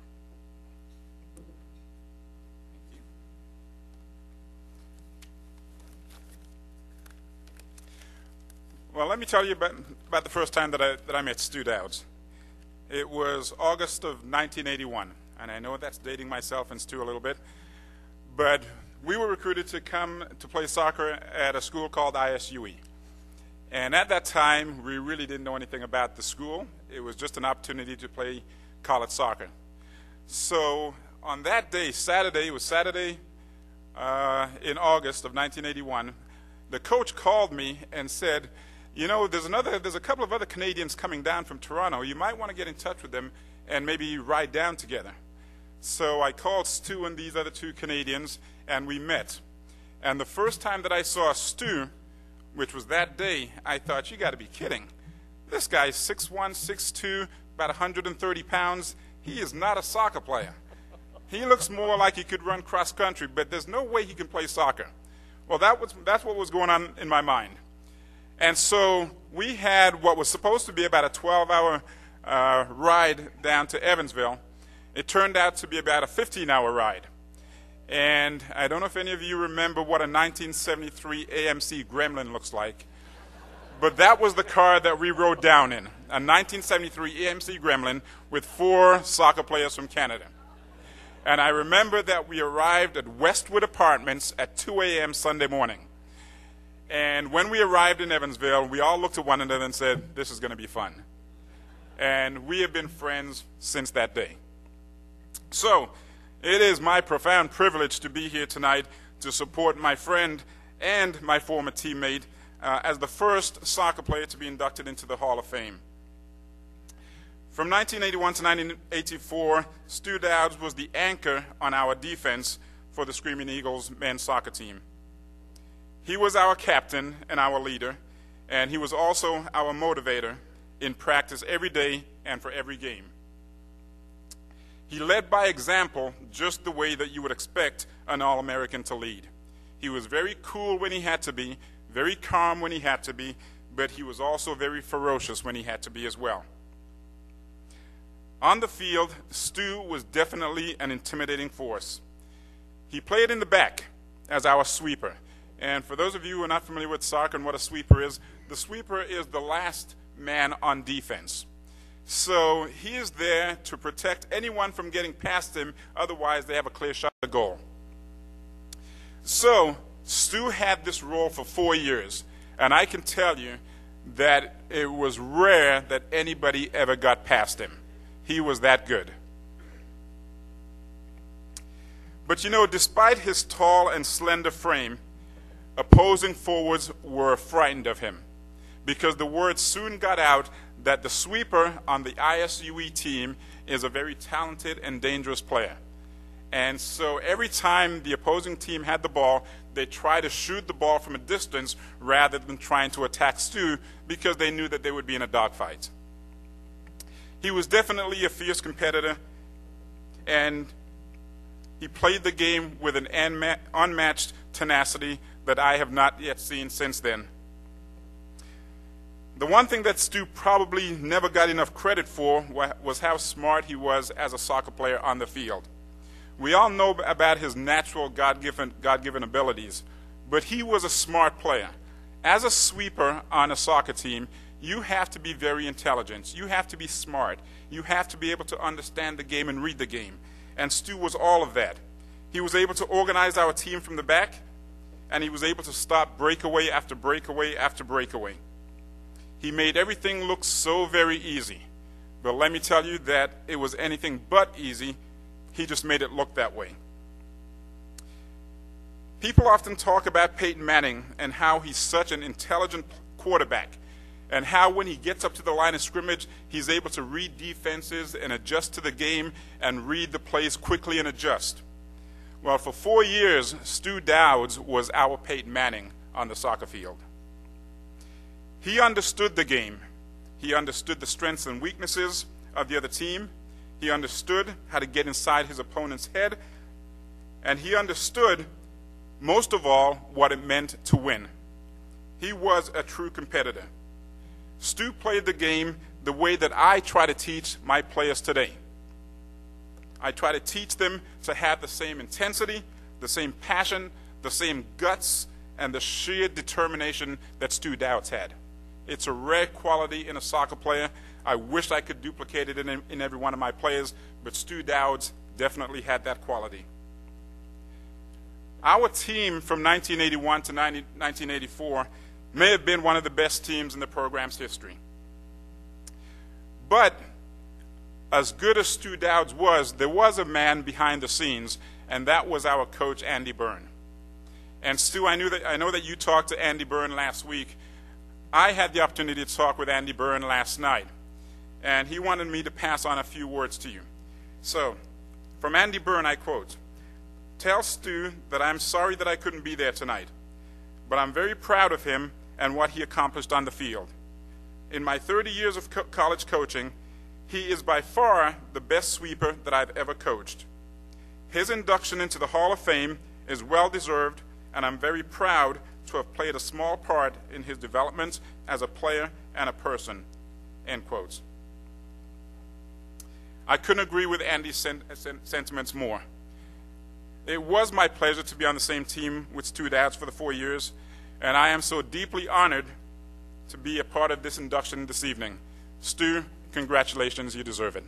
Well, let me tell you about the first time that I met Stu Dowds. It was August of 1981, and I know that's dating myself and Stu a little bit, but we were recruited to come to play soccer at a school called ISUE. And at that time, we really didn't know anything about the school. It was just an opportunity to play college soccer. So on that day, Saturday in August of 1981, the coach called me and said, you know, there's a couple of other Canadians coming down from Toronto. You might want to get in touch with them and maybe ride down together. So I called Stu and these other 2 Canadians, and we met. And the first time that I saw Stu, which was that day, I thought, you got to be kidding. This guy's 6'1", 6'2", about 130 pounds. He is not a soccer player. He looks more like he could run cross country, but there's no way he can play soccer. Well, that's what was going on in my mind. And so we had what was supposed to be about a 12-hour ride down to Evansville. It turned out to be about a 15-hour ride. And I don't know if any of you remember what a 1973 AMC Gremlin looks like, but that was the car that we rode down in, a 1973 AMC Gremlin with 4 soccer players from Canada. And I remember that we arrived at Westwood Apartments at 2 a.m. Sunday morning. And when we arrived in Evansville, we all looked at one another and said, this is going to be fun. And we have been friends since that day. So it is my profound privilege to be here tonight to support my friend and my former teammate as the first soccer player to be inducted into the Hall of Fame. From 1981 to 1984, Stu Dowds was the anchor on our defense for the Screaming Eagles men's soccer team. He was our captain and our leader, and he was also our motivator in practice every day and for every game. He led by example, just the way that you would expect an All-American to lead. He was very cool when he had to be, very calm when he had to be, but he was also very ferocious when he had to be as well. On the field, Stu was definitely an intimidating force. He played in the back as our sweeper. And for those of you who are not familiar with soccer and what a sweeper is, the sweeper is the last man on defense. So he is there to protect anyone from getting past him, otherwise they have a clear shot at the goal. So Stu had this role for 4 years, and I can tell you that it was rare that anybody ever got past him. He was that good. But you know, despite his tall and slender frame, opposing forwards were frightened of him, because the word soon got out that the sweeper on the ISUE team is a very talented and dangerous player. And so every time the opposing team had the ball, they tried to shoot the ball from a distance rather than trying to attack Stu, because they knew that they would be in a dogfight. He was definitely a fierce competitor, and he played the game with an unmatched tenacity that I have not yet seen since then. The one thing that Stu probably never got enough credit for was how smart he was as a soccer player on the field. We all know about his natural God-given abilities, but he was a smart player. As a sweeper on a soccer team, you have to be very intelligent. You have to be smart. You have to be able to understand the game and read the game. And Stu was all of that. He was able to organize our team from the back, and he was able to stop breakaway after breakaway after breakaway. He made everything look so very easy. But let me tell you that it was anything but easy. He just made it look that way. People often talk about Peyton Manning and how he's such an intelligent quarterback, and how when he gets up to the line of scrimmage, he's able to read defenses and adjust to the game and read the plays quickly and adjust. Well, for 4 years, Stu Dowds was our Peyton Manning on the soccer field. He understood the game. He understood the strengths and weaknesses of the other team. He understood how to get inside his opponent's head. And he understood, most of all, what it meant to win. He was a true competitor. Stu played the game the way that I try to teach my players today. I try to teach them to have the same intensity, the same passion, the same guts, and the sheer determination that Stu Dowds had. It's a rare quality in a soccer player. I wish I could duplicate it in every one of my players, but Stu Dowds definitely had that quality. Our team from 1981 to 1984 may have been one of the best teams in the program's history. But as good as Stu Dowds was, there was a man behind the scenes, and that was our coach, Andy Byrne. And Stu, I know that you talked to Andy Byrne last week. I had the opportunity to talk with Andy Byrne last night, and he wanted me to pass on a few words to you. So, from Andy Byrne, I quote, "Tell Stu that I'm sorry that I couldn't be there tonight, but I'm very proud of him and what he accomplished on the field. In my 30 years of college coaching, he is by far the best sweeper that I've ever coached. His induction into the Hall of Fame is well-deserved, and I'm very proud to have played a small part in his development as a player and a person." End quotes. I couldn't agree with Andy's sentiments more. It was my pleasure to be on the same team with Stu Dowds for the 4 years, and I am so deeply honored to be a part of this induction this evening. Stu, congratulations, you deserve it.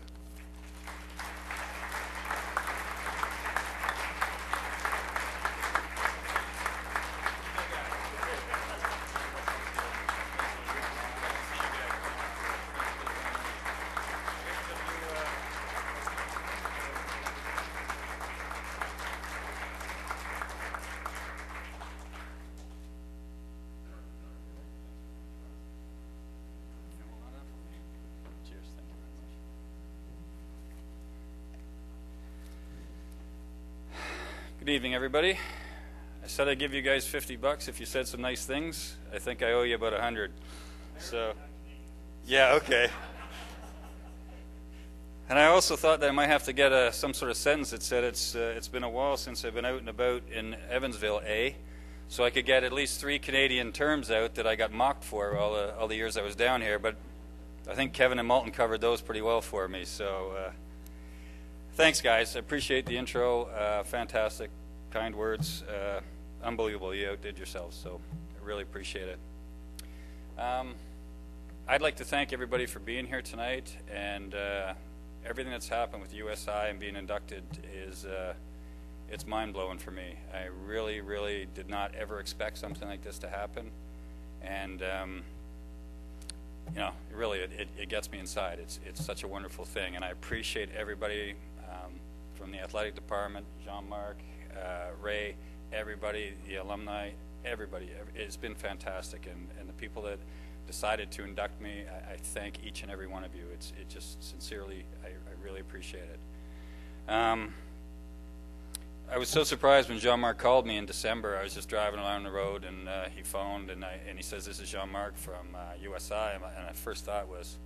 Good evening, everybody. I said I'd give you guys $50 if you said some nice things. I think I owe you about 100. So, yeah, okay. And I also thought that I might have to get some sort of sentence that said it's been a while since I've been out and about in Evansville, so I could get at least 3 Canadian terms out that I got mocked for all the years I was down here. But I think Kevin and Malton covered those pretty well for me. So. Thanks, guys. I appreciate the intro. Fantastic, kind words. Unbelievable. You outdid yourselves, so I really appreciate it. I'd like to thank everybody for being here tonight, and everything that's happened with USI and being inducted is it's mind-blowing for me. I really, really did not ever expect something like this to happen, and you know, really, it gets me inside. It's such a wonderful thing, and I appreciate everybody from the athletic department, Jean-Marc, Ray, everybody, the alumni, everybody. It's been fantastic, and the people that decided to induct me, I thank each and every one of you. It just sincerely, I really appreciate it. I was so surprised when Jean-Marc called me in December. I was just driving along the road, and he phoned, and he says, "This is Jean-Marc from USI," and my first thought was,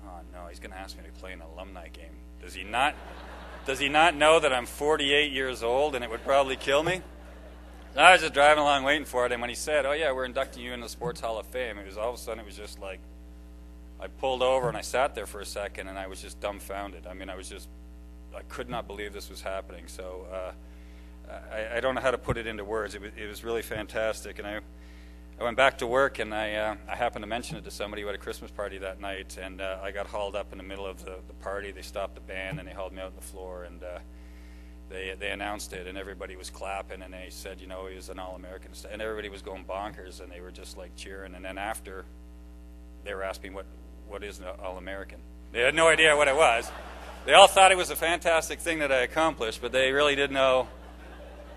"Oh no, he's going to ask me to play an alumni game. Does he not know that I'm 48 years old and it would probably kill me?" I was just driving along waiting for it, and when he said, "Oh yeah, we're inducting you into the Sports Hall of Fame," it was all of a sudden it was just like I pulled over and I sat there for a second, and I was just dumbfounded. I mean, I could not believe this was happening. So I don't know how to put it into words. It was really fantastic, and I went back to work, and I happened to mention it to somebody who had a Christmas party that night, and I got hauled up in the middle of the party. They stopped the band, and they hauled me out on the floor, and they announced it, and everybody was clapping, and they said, he was an All-American, and everybody was going bonkers, and they were just like cheering. And then after, they were asking what is an All-American. They had no idea what it was. They all thought it was a fantastic thing that I accomplished, but they really didn't know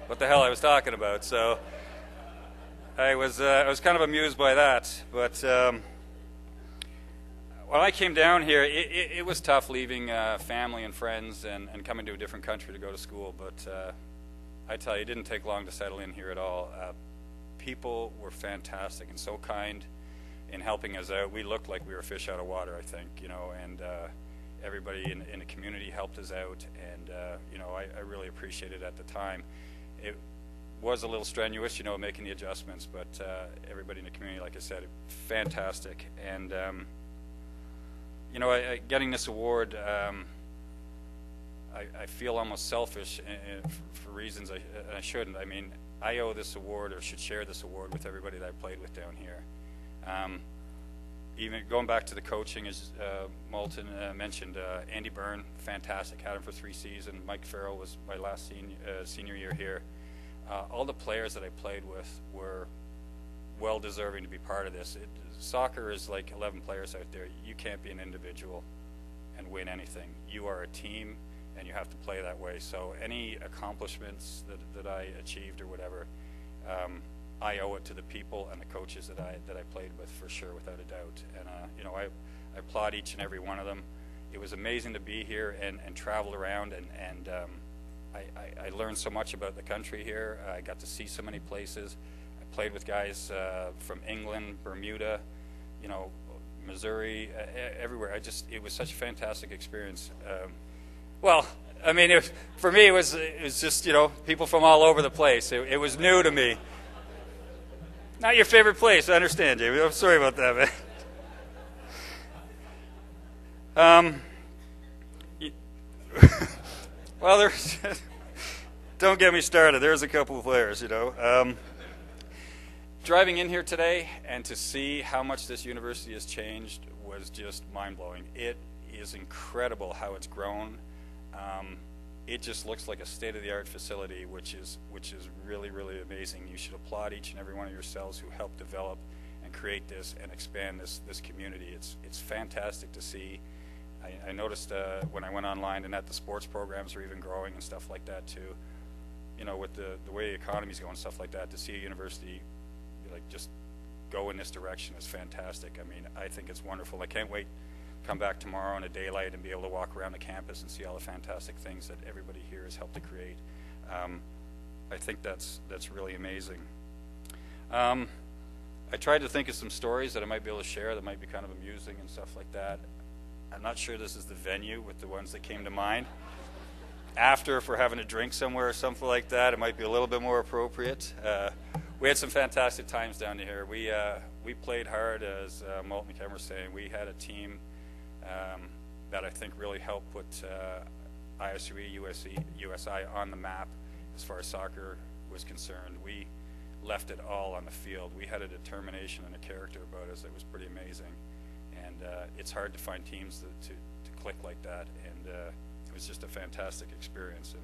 what the hell I was talking about. So I was kind of amused by that. But when I came down here, it was tough leaving family and friends and coming to a different country to go to school. But I tell you, it didn't take long to settle in here at all. People were fantastic and so kind in helping us out. We looked like we were fish out of water, I think, and everybody in the community helped us out, and I really appreciated it at the time. It was a little strenuous, making the adjustments, but everybody in the community, like I said, fantastic. And getting this award, I feel almost selfish for reasons I shouldn't. I mean, I owe this award, or should share this award, with everybody that I played with down here. Even going back to the coaching, as Moulton mentioned, Andy Byrne, fantastic, had him for 3 seasons. Mike Farrell was my last senior year here. All the players that I played with were well deserving to be part of this. Soccer is like 11 players out there. You can't be an individual and win anything. You are a team, and you have to play that way. So any accomplishments that I achieved or whatever, I owe it to the people and the coaches that I played with, for sure, without a doubt. And I applaud each and every one of them. It was amazing to be here and travel around, and I learned so much about the country here. I got to see so many places. I played with guys from England, Bermuda, Missouri, everywhere. It was such a fantastic experience. Well, I mean, for me, it was just, people from all over the place. It was new to me. Not your favorite place, I understand, Jamie. I'm sorry about that, man. Well, don't get me started. There's a couple of players, Driving in here today and to see how much this university has changed was just mind-blowing. It is incredible how it's grown. It just looks like a state-of-the-art facility, which is really, really amazing. You should applaud each and every one of yourselves who helped develop and create this and expand this community. It's fantastic to see. I noticed when I went online and that the sports programs are even growing and stuff like that too. With the way the economy's going and stuff like that, to see a university just go in this direction is fantastic. I mean, I think it's wonderful. I can't wait to come back tomorrow in the daylight and be able to walk around the campus and see all the fantastic things that everybody here has helped to create. I think that's really amazing. I tried to think of some stories that I might be able to share that might be kind of amusing and stuff like that. I'm not sure this is the venue with the ones that came to mind. After, if we're having a drink somewhere or something like that, it might be a little bit more appropriate. We had some fantastic times down here. We played hard, as Moulton and Ken were saying. We had a team that I think really helped put ISUE, USI on the map as far as soccer was concerned. We left it all on the field. We had a determination and a character about us that was pretty amazing. And it's hard to find teams to click like that. And it was just a fantastic experience. And,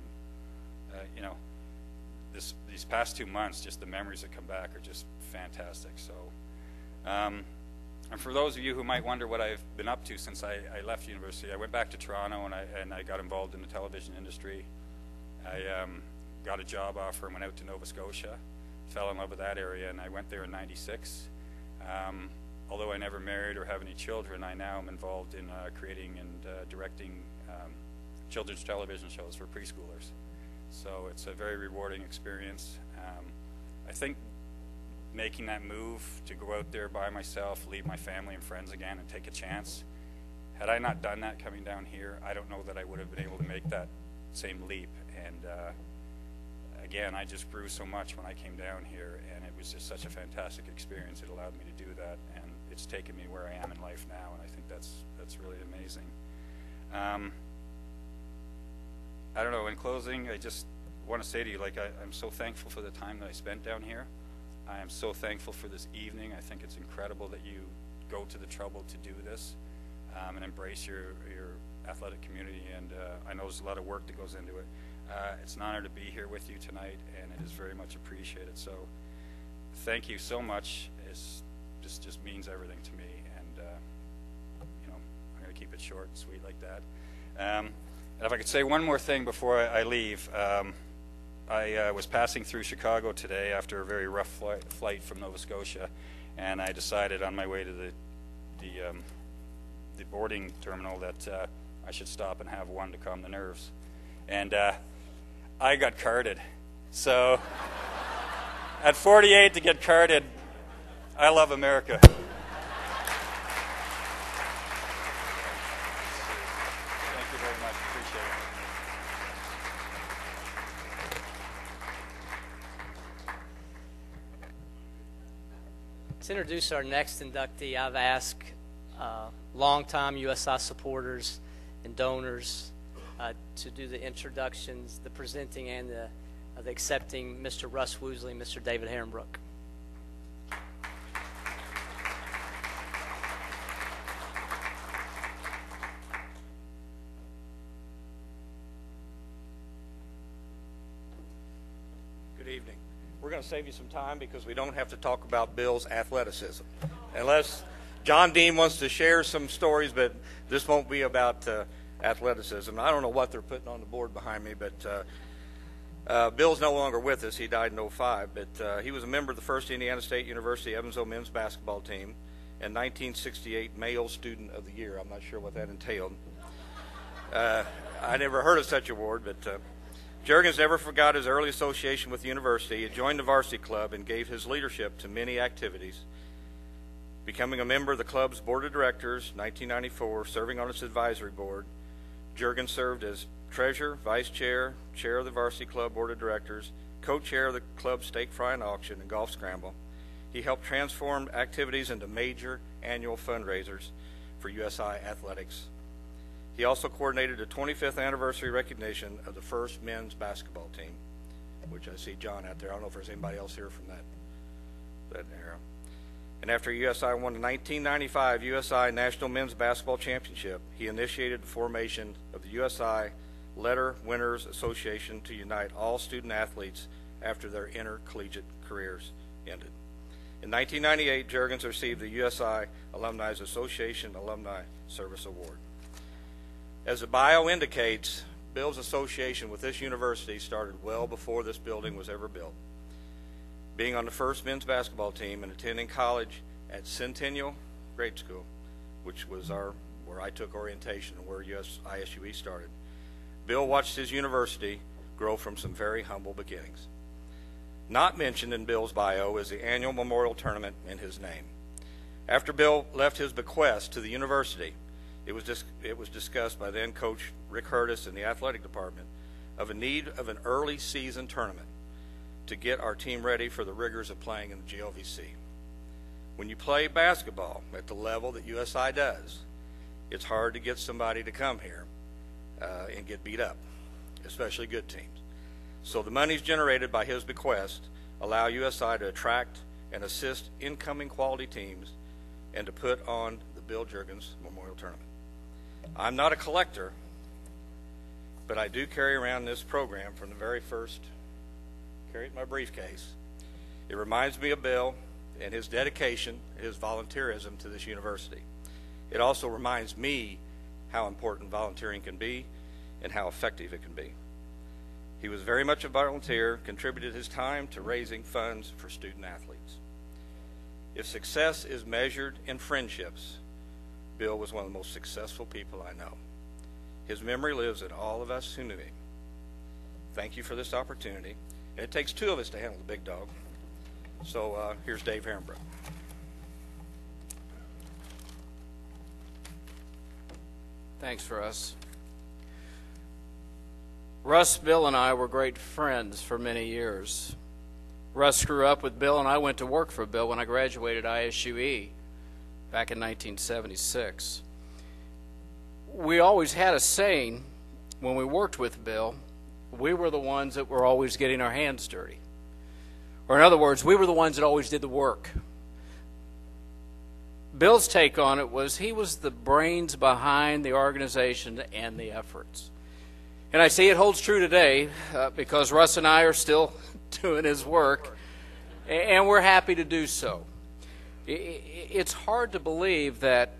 these past 2 months, just the memories that come back are just fantastic. So, and for those of you who might wonder what I've been up to since I left university, I went back to Toronto and I got involved in the television industry. I got a job offer and went out to Nova Scotia, fell in love with that area, and I went there in '96. Although I never married or have any children, I now am involved in creating and directing children's television shows for preschoolers. So it's a very rewarding experience. I think making that move to go out there by myself, leave my family and friends again, and take a chance, had I not done that coming down here, I don't know that I would have been able to make that same leap. And again, I just grew so much when I came down here, and it was just such a fantastic experience. It allowed me to do that, and it's taken me where I am in life now, and I think that's really amazing. I don't know, in closing, I just want to say to you, like, I'm so thankful for the time that I spent down here. I am so thankful for this evening. I think it's incredible that you go to the trouble to do this and embrace your athletic community, and I know there's a lot of work that goes into it. It's an honor to be here with you tonight, and it is very much appreciated. So thank you so much. This just means everything to me, and you know, I'm going to keep it short and sweet like that. And if I could say one more thing before I leave, I was passing through Chicago today after a very rough flight from Nova Scotia, and I decided on my way to the boarding terminal that I should stop and have one to calm the nerves. And I got carded. So at 48 to get carded, I love America. Thank you very much. Appreciate it. Let's introduce our next inductee. I've asked longtime USI supporters and donors to do the introductions, the presenting, and the accepting, Mr. Russ Woosley and Mr. David Herrenbrook. Good evening. We're going to save you some time because we don't have to talk about Bill's athleticism. Unless John Dean wants to share some stories, but this won't be about athleticism. I don't know what they're putting on the board behind me, but Bill's no longer with us. He died in 2005, but he was a member of the first Indiana State University Evansville men's basketball team and 1968 Male Student of the Year. I'm not sure what that entailed. I never heard of such award, but Juergens never forgot his early association with the university. He joined the varsity club and gave his leadership to many activities. Becoming a member of the club's board of directors, 1994, serving on its advisory board, Juergens served as treasurer, vice chair, chair of the varsity club board of directors, co-chair of the club's steak frying auction and golf scramble. He helped transform activities into major annual fundraisers for USI athletics. He also coordinated the 25th anniversary recognition of the first men's basketball team, which I see John out there. I don't know if there's anybody else here from that era. And after USI won the 1995 USI National Men's Basketball Championship, he initiated the formation of the USI Letter Winners Association to unite all student athletes after their intercollegiate careers ended. In 1998, Juergens received the USI Alumni Association Alumni Service Award. As the bio indicates, Bill's association with this university started well before this building was ever built. Being on the first men's basketball team and attending college at Centennial Grade School, which was where I took orientation and where ISUE started, Bill watched his university grow from some very humble beginnings. Not mentioned in Bill's bio is the annual memorial tournament in his name. After Bill left his bequest to the university, it was discussed by then Coach Rick Curtis in the athletic department of a need of an early season tournament to get our team ready for the rigors of playing in the GLVC. When you play basketball at the level that USI does, it's hard to get somebody to come here and get beat up, especially good teams. So the monies generated by his bequest allow USI to attract and assist incoming quality teams and to put on the Bill Juergens Memorial Tournament. I'm not a collector, but I do carry around this program from the very first. Carry it in my briefcase. It reminds me of Bill and his dedication, his volunteerism to this university. It also reminds me how important volunteering can be and how effective it can be. He was very much a volunteer, contributed his time to raising funds for student athletes. If success is measured in friendships, Bill was one of the most successful people I know. His memory lives in all of us who knew him. Thank you for this opportunity. And it takes two of us to handle the big dog. So here's Dave Herrenbrook. Thanks, Russ. Russ, Bill, and I were great friends for many years. Russ grew up with Bill, and I went to work for Bill when I graduated ISUE back in 1976. We always had a saying when we worked with Bill, we were the ones that were always getting our hands dirty. Or in other words, we were the ones that always did the work. Bill's take on it was he was the brains behind the organization and the efforts. And I see it holds true today because Russ and I are still doing his work, and we're happy to do so. It's hard to believe that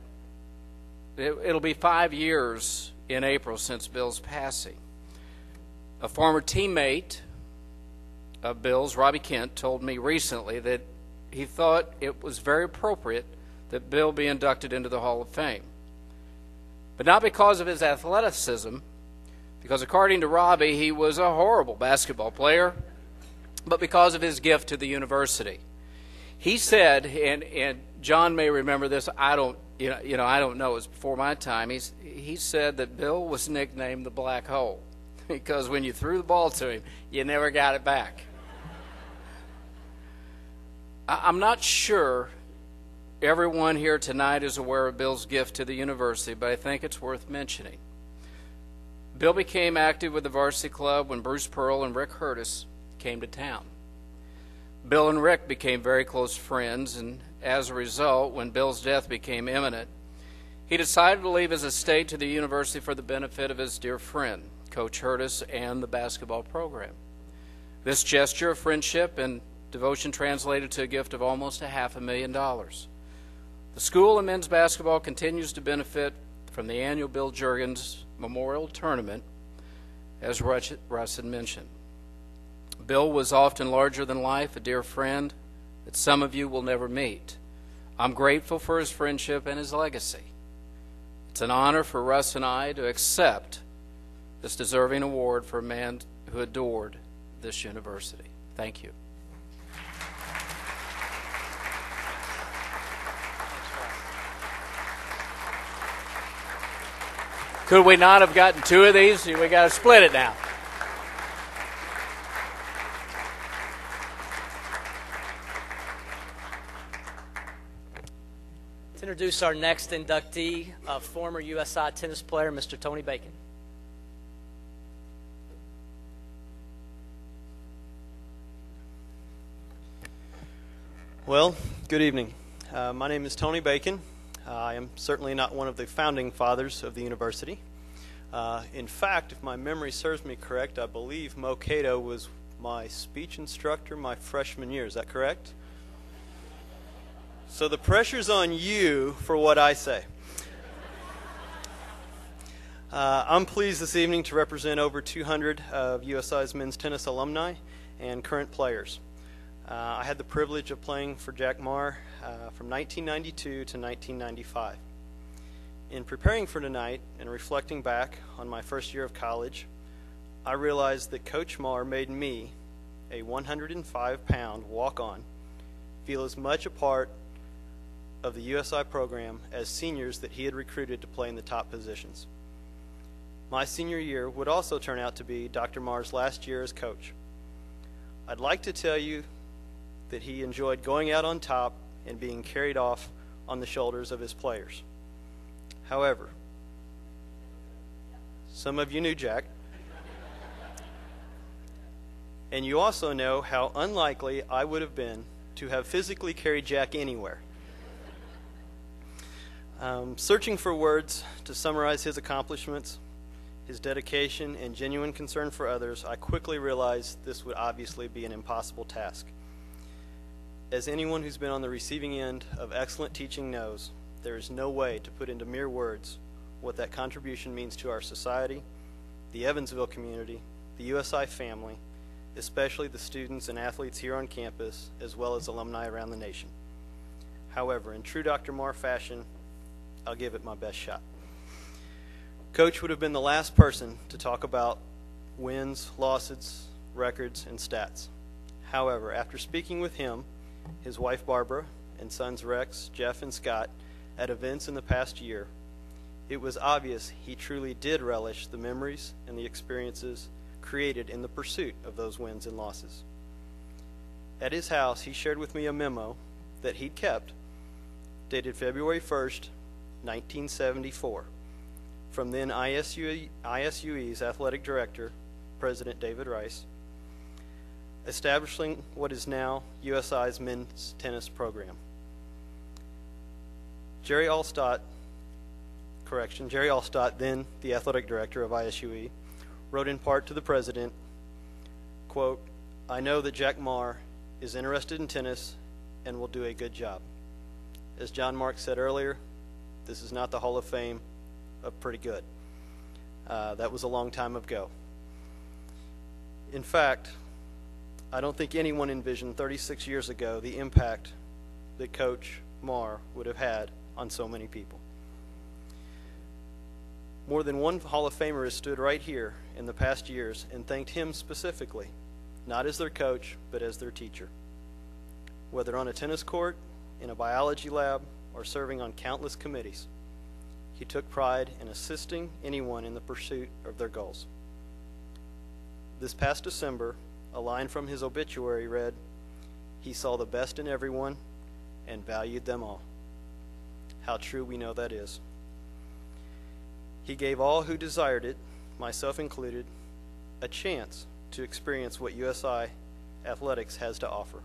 it'll be 5 years in April since Bill's passing. A former teammate of Bill's, Robbie Kent, told me recently that he thought it was very appropriate that Bill be inducted into the Hall of Fame. But not because of his athleticism, because according to Robbie, he was a horrible basketball player, but because of his gift to the university. He said, and John may remember this, I don't know, it was before my time, he said that Bill was nicknamed the Black Hole because when you threw the ball to him, you never got it back. I'm not sure everyone here tonight is aware of Bill's gift to the university, but I think it's worth mentioning. Bill became active with the varsity club when Bruce Pearl and Rick Curtis came to town. Bill and Rick became very close friends, and as a result, when Bill's death became imminent, he decided to leave his estate to the university for the benefit of his dear friend, Coach Curtis, and the basketball program. This gesture of friendship and devotion translated to a gift of almost $500,000. The school and men's basketball continues to benefit from the annual Bill Juergens Memorial Tournament, as Russ had mentioned. Bill was often larger than life, a dear friend that some of you will never meet. I'm grateful for his friendship and his legacy. It's an honor for Russ and I to accept this deserving award for a man who adored this university. Thank you. Could we not have gotten two of these? We got to split it now. Let's introduce our next inductee, former USI tennis player, Mr. Tony Bacon. Well, good evening. My name is Tony Bacon. I am certainly not one of the founding fathers of the university. In fact, if my memory serves me correct, I believe Mo Cato was my speech instructor my freshman year. Is that correct? So the pressure's on you for what I say. I'm pleased this evening to represent over 200 of USI's men's tennis alumni and current players. I had the privilege of playing for Jack Marr from 1992 to 1995. In preparing for tonight and reflecting back on my first year of college, I realized that Coach Marr made me, a 105-pound walk-on, feel as much a part of the USI program as seniors that he had recruited to play in the top positions. My senior year would also turn out to be Dr. Marr's last year as coach. I'd like to tell you that he enjoyed going out on top and being carried off on the shoulders of his players. However, some of you knew Jack, and you also know how unlikely I would have been to have physically carried Jack anywhere. Searching for words to summarize his accomplishments, his dedication, and genuine concern for others, I quickly realized this would obviously be an impossible task. As anyone who's been on the receiving end of excellent teaching knows, there is no way to put into mere words what that contribution means to our society, the Evansville community, the USI family, especially the students and athletes here on campus, as well as alumni around the nation. However, in true Dr. Marr fashion, I'll give it my best shot. Coach would have been the last person to talk about wins, losses, records, and stats. However, after speaking with him, his wife Barbara, and sons Rex, Jeff, and Scott at events in the past year, it was obvious he truly did relish the memories and the experiences created in the pursuit of those wins and losses. At his house, he shared with me a memo that he'd kept, dated February 1st, 1974, from then ISUE's athletic director, President David Rice, establishing what is now USI's men's tennis program. Jerry Allstott, then the athletic director of ISUE, wrote in part to the president, quote, "I know that Jack Marr is interested in tennis and will do a good job. As John Mark said earlier, this is not the Hall of Fame of pretty good." That was a long time ago. In fact, I don't think anyone envisioned 36 years ago the impact that Coach Marr would have had on so many people. More than one Hall of Famer has stood right here in the past years and thanked him specifically, not as their coach, but as their teacher. Whether on a tennis court, in a biology lab, or serving on countless committees, he took pride in assisting anyone in the pursuit of their goals. This past December, a line from his obituary read, "He saw the best in everyone and valued them all." How true we know that is. He gave all who desired it, myself included, a chance to experience what USI athletics has to offer.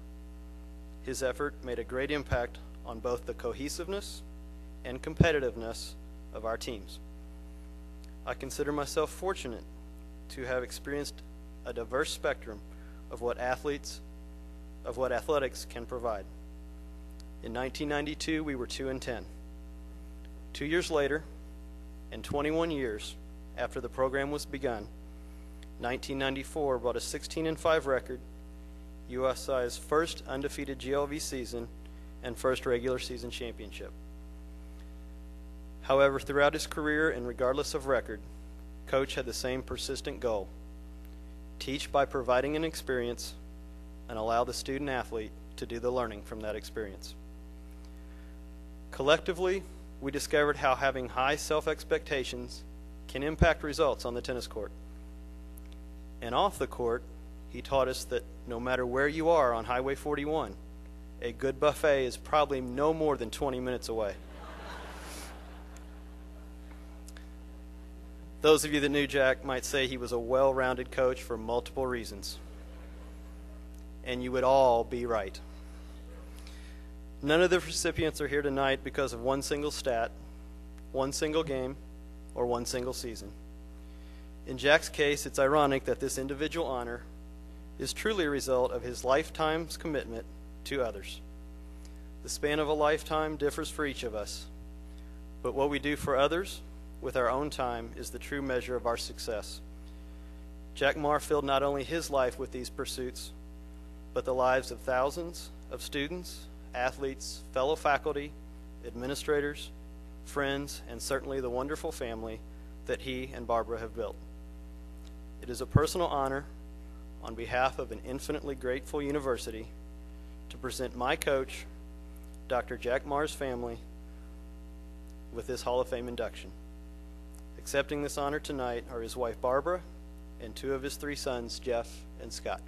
His effort made a great impact on both the cohesiveness and competitiveness of our teams. I consider myself fortunate to have experienced a diverse spectrum of what athletics can provide. In 1992, we were 2-10. 2 years later, and 21 years after the program was begun, 1994 brought a 16-5 record, USI's first undefeated GLV season, and first regular season championship. However, throughout his career and regardless of record, Coach had the same persistent goal: teach by providing an experience and allow the student athlete to do the learning from that experience. Collectively, we discovered how having high self-expectations can impact results on the tennis court. And off the court, he taught us that no matter where you are on Highway 41, a good buffet is probably no more than 20 minutes away. Those of you that knew Jack might say he was a well-rounded coach for multiple reasons. And you would all be right. None of the recipients are here tonight because of one single stat, one single game, or one single season. In Jack's case, it's ironic that this individual honor is truly a result of his lifetime's commitment to others. The span of a lifetime differs for each of us, but what we do for others with our own time is the true measure of our success. Jack Marr filled not only his life with these pursuits, but the lives of thousands of students, athletes, fellow faculty, administrators, friends, and certainly the wonderful family that he and Barbara have built. It is a personal honor on behalf of an infinitely grateful university to present my coach, Dr. Jack Marr's family, with this Hall of Fame induction. Accepting this honor tonight are his wife Barbara and two of his three sons, Jeff and Scott.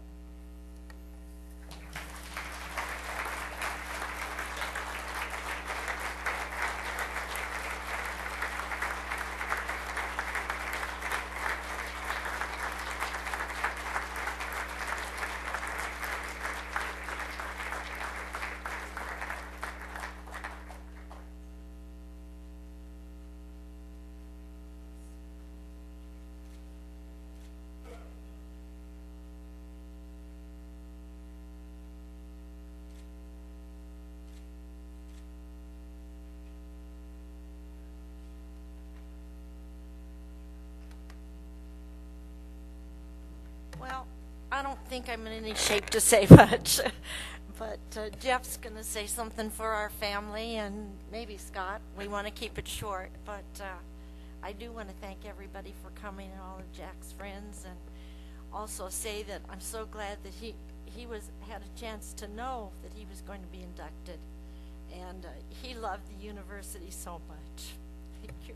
Well, I don't think I'm in any shape to say much, but Jeff's going to say something for our family, and maybe Scott. We want to keep it short, but I do want to thank everybody for coming and all of Jack's friends, and also say that I'm so glad that he had a chance to know that he was going to be inducted, and he loved the university so much. Thank you.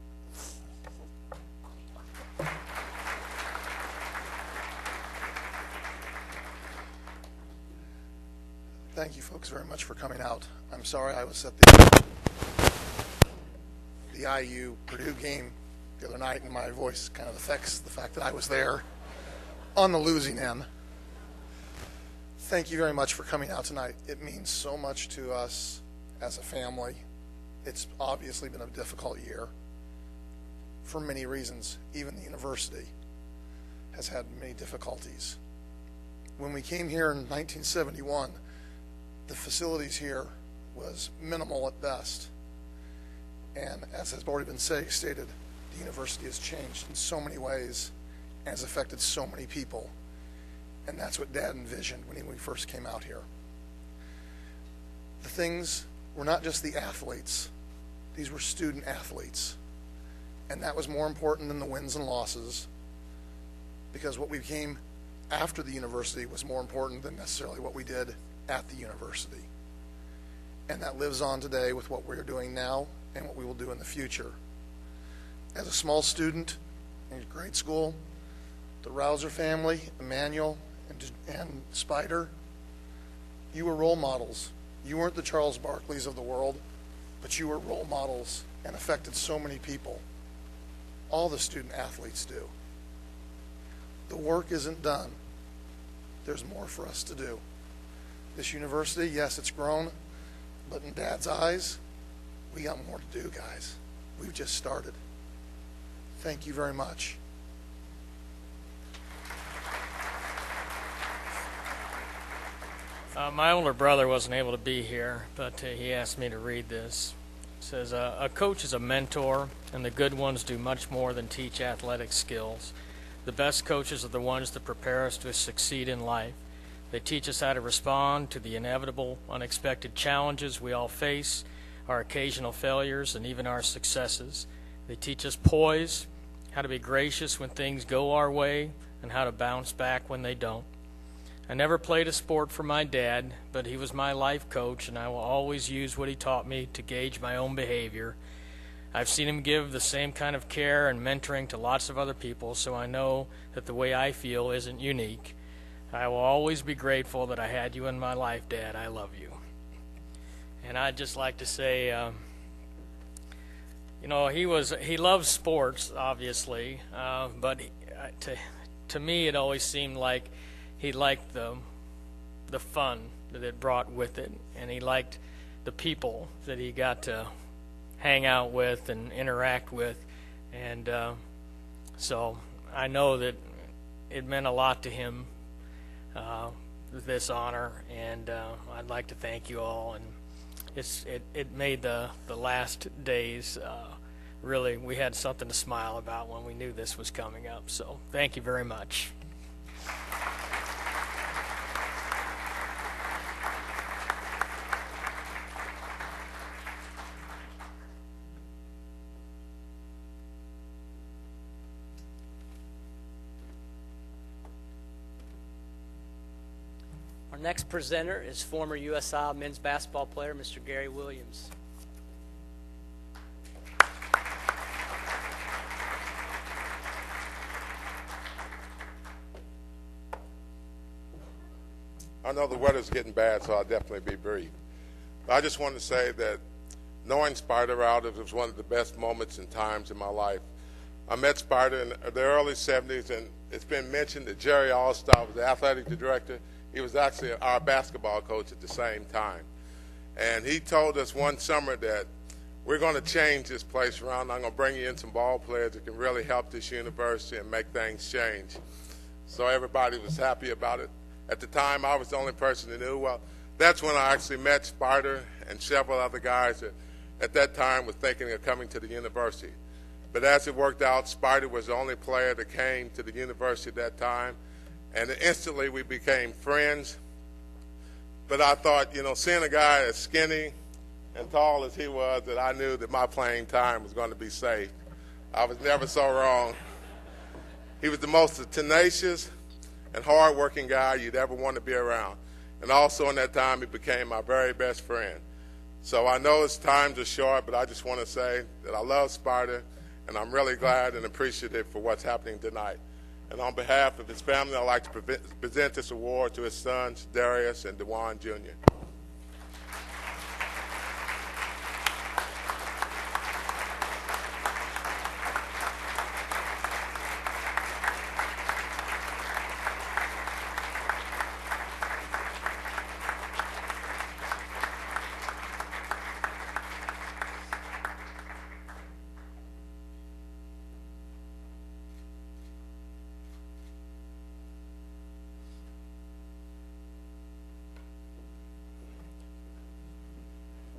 Thank you folks very much for coming out. I'm sorry I was at the IU Purdue game the other night, and my voice kind of affects the fact that I was there on the losing end. Thank you very much for coming out tonight. It means so much to us as a family. It's obviously been a difficult year for many reasons. Even the university has had many difficulties. When we came here in 1971, the facilities here was minimal at best. And as has already been stated, the university has changed in so many ways and has affected so many people. And that's what Dad envisioned when we first came out here. The things were not just the athletes. These were student athletes. And that was more important than the wins and losses, because what we became after the university was more important than necessarily what we did at the university. And that lives on today with what we're doing now and what we will do in the future. As a small student in grade school, the Rouser family, Emmanuel and Spider, you were role models. You weren't the Charles Barkleys of the world, but you were role models and affected so many people. All the student athletes do. The work isn't done. There's more for us to do. This university, yes, it's grown, but in Dad's eyes, we got more to do, guys. We've just started. Thank you very much. My older brother wasn't able to be here, but he asked me to read this. It says, a coach is a mentor, and the good ones do much more than teach athletic skills. The best coaches are the ones that prepare us to succeed in life. They teach us how to respond to the inevitable, unexpected challenges we all face, our occasional failures, and even our successes. They teach us poise, how to be gracious when things go our way, and how to bounce back when they don't. I never played a sport for my dad, but he was my life coach, and I will always use what he taught me to gauge my own behavior. I've seen him give the same kind of care and mentoring to lots of other people, so I know that the way I feel isn't unique. I will always be grateful that I had you in my life, Dad. I love you. And I'd just like to say, he loves sports, obviously, but to me it always seemed like he liked the fun that it brought with it, and he liked the people that he got to hang out with and interact with. And so I know that it meant a lot to him, this honor, and I'd like to thank you all. And it made the last days really, we had something to smile about when we knew this was coming up. So thank you very much. Our next presenter is former USI men's basketball player, Mr. Gary Williams. I know the weather's getting bad, so I'll definitely be brief. But I just want to say that knowing Spider out, it was one of the best moments and times in my life. I met Spider in the early 70s, and it's been mentioned that Jerry Allstar was the athletic director. He was actually our basketball coach at the same time. And he told us one summer that we're going to change this place around. I'm going to bring you in some ball players that can really help this university and make things change. So everybody was happy about it. At the time, I was the only person that knew. Well, that's when I actually met Spider and several other guys that at that time was thinking of coming to the university. But as it worked out, Spider was the only player that came to the university at that time. And instantly we became friends. But I thought, seeing a guy as skinny and tall as he was, that I knew that my playing time was going to be safe. I was never so wrong. He was the most tenacious and hard-working guy you'd ever want to be around. And also in that time, he became my very best friend. So I know his times are short, but I just want to say that I love Spider, and I'm really glad and appreciative for what's happening tonight. And on behalf of his family, I'd like to present this award to his sons, Darius and DeJuan Jr.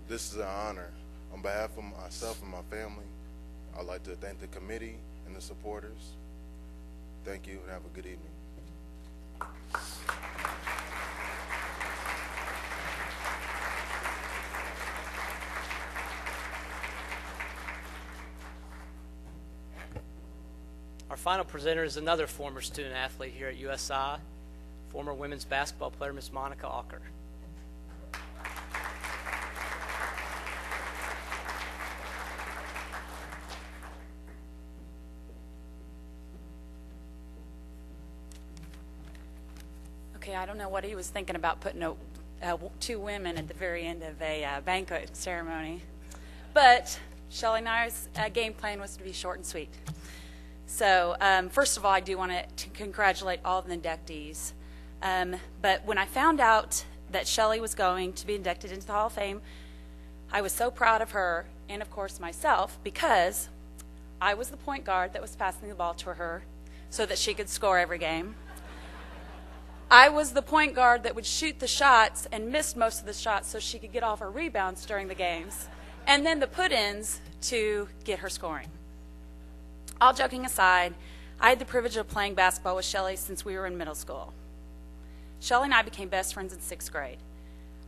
This is an honor. On behalf of myself and my family, I'd like to thank the committee and the supporters. Thank you and have a good evening. Our final presenter is another former student athlete here at USI, former women's basketball player, Miss Monica Ocker. Okay, I don't know what he was thinking about putting two women at the very end of a banquet ceremony, but Shelly and I's game plan was to be short and sweet. So first of all, I do want to congratulate all of the inductees. But when I found out that Shelly was going to be inducted into the Hall of Fame, I was so proud of her and, of course, myself, because I was the point guard that was passing the ball to her so that she could score every game. I was the point guard that would shoot the shots and missed most of the shots so she could get off her rebounds during the games, and then the put-ins to get her scoring. All joking aside, I had the privilege of playing basketball with Shelly since we were in middle school. Shelly and I became best friends in 6th grade.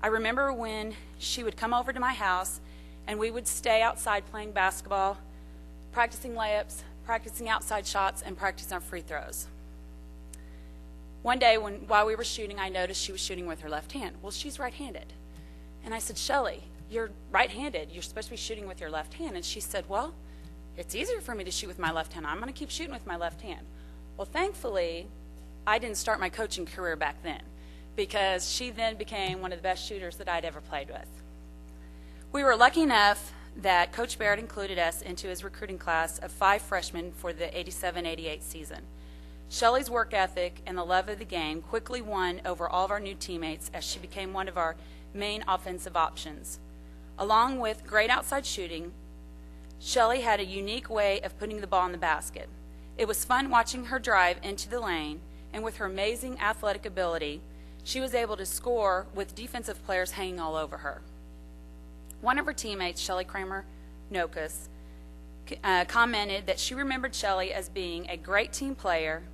I remember when she would come over to my house and we would stay outside playing basketball, practicing layups, practicing outside shots, and practicing our free throws. One day while we were shooting, I noticed she was shooting with her left hand. Well, she's right-handed. And I said, Shelly, you're right-handed. You're supposed to be shooting with your left hand. And she said, well, it's easier for me to shoot with my left hand. I'm going to keep shooting with my left hand. Well, thankfully, I didn't start my coaching career back then, because she then became one of the best shooters that I'd ever played with. We were lucky enough that Coach Barrett included us into his recruiting class of 5 freshmen for the 87-88 season. Shelly's work ethic and the love of the game quickly won over all of our new teammates as she became one of our main offensive options. Along with great outside shooting, Shelly had a unique way of putting the ball in the basket. It was fun watching her drive into the lane, and with her amazing athletic ability, she was able to score with defensive players hanging all over her. One of her teammates, Shelly Kramer-Nokus, commented that she remembered Shelly as being a great team player.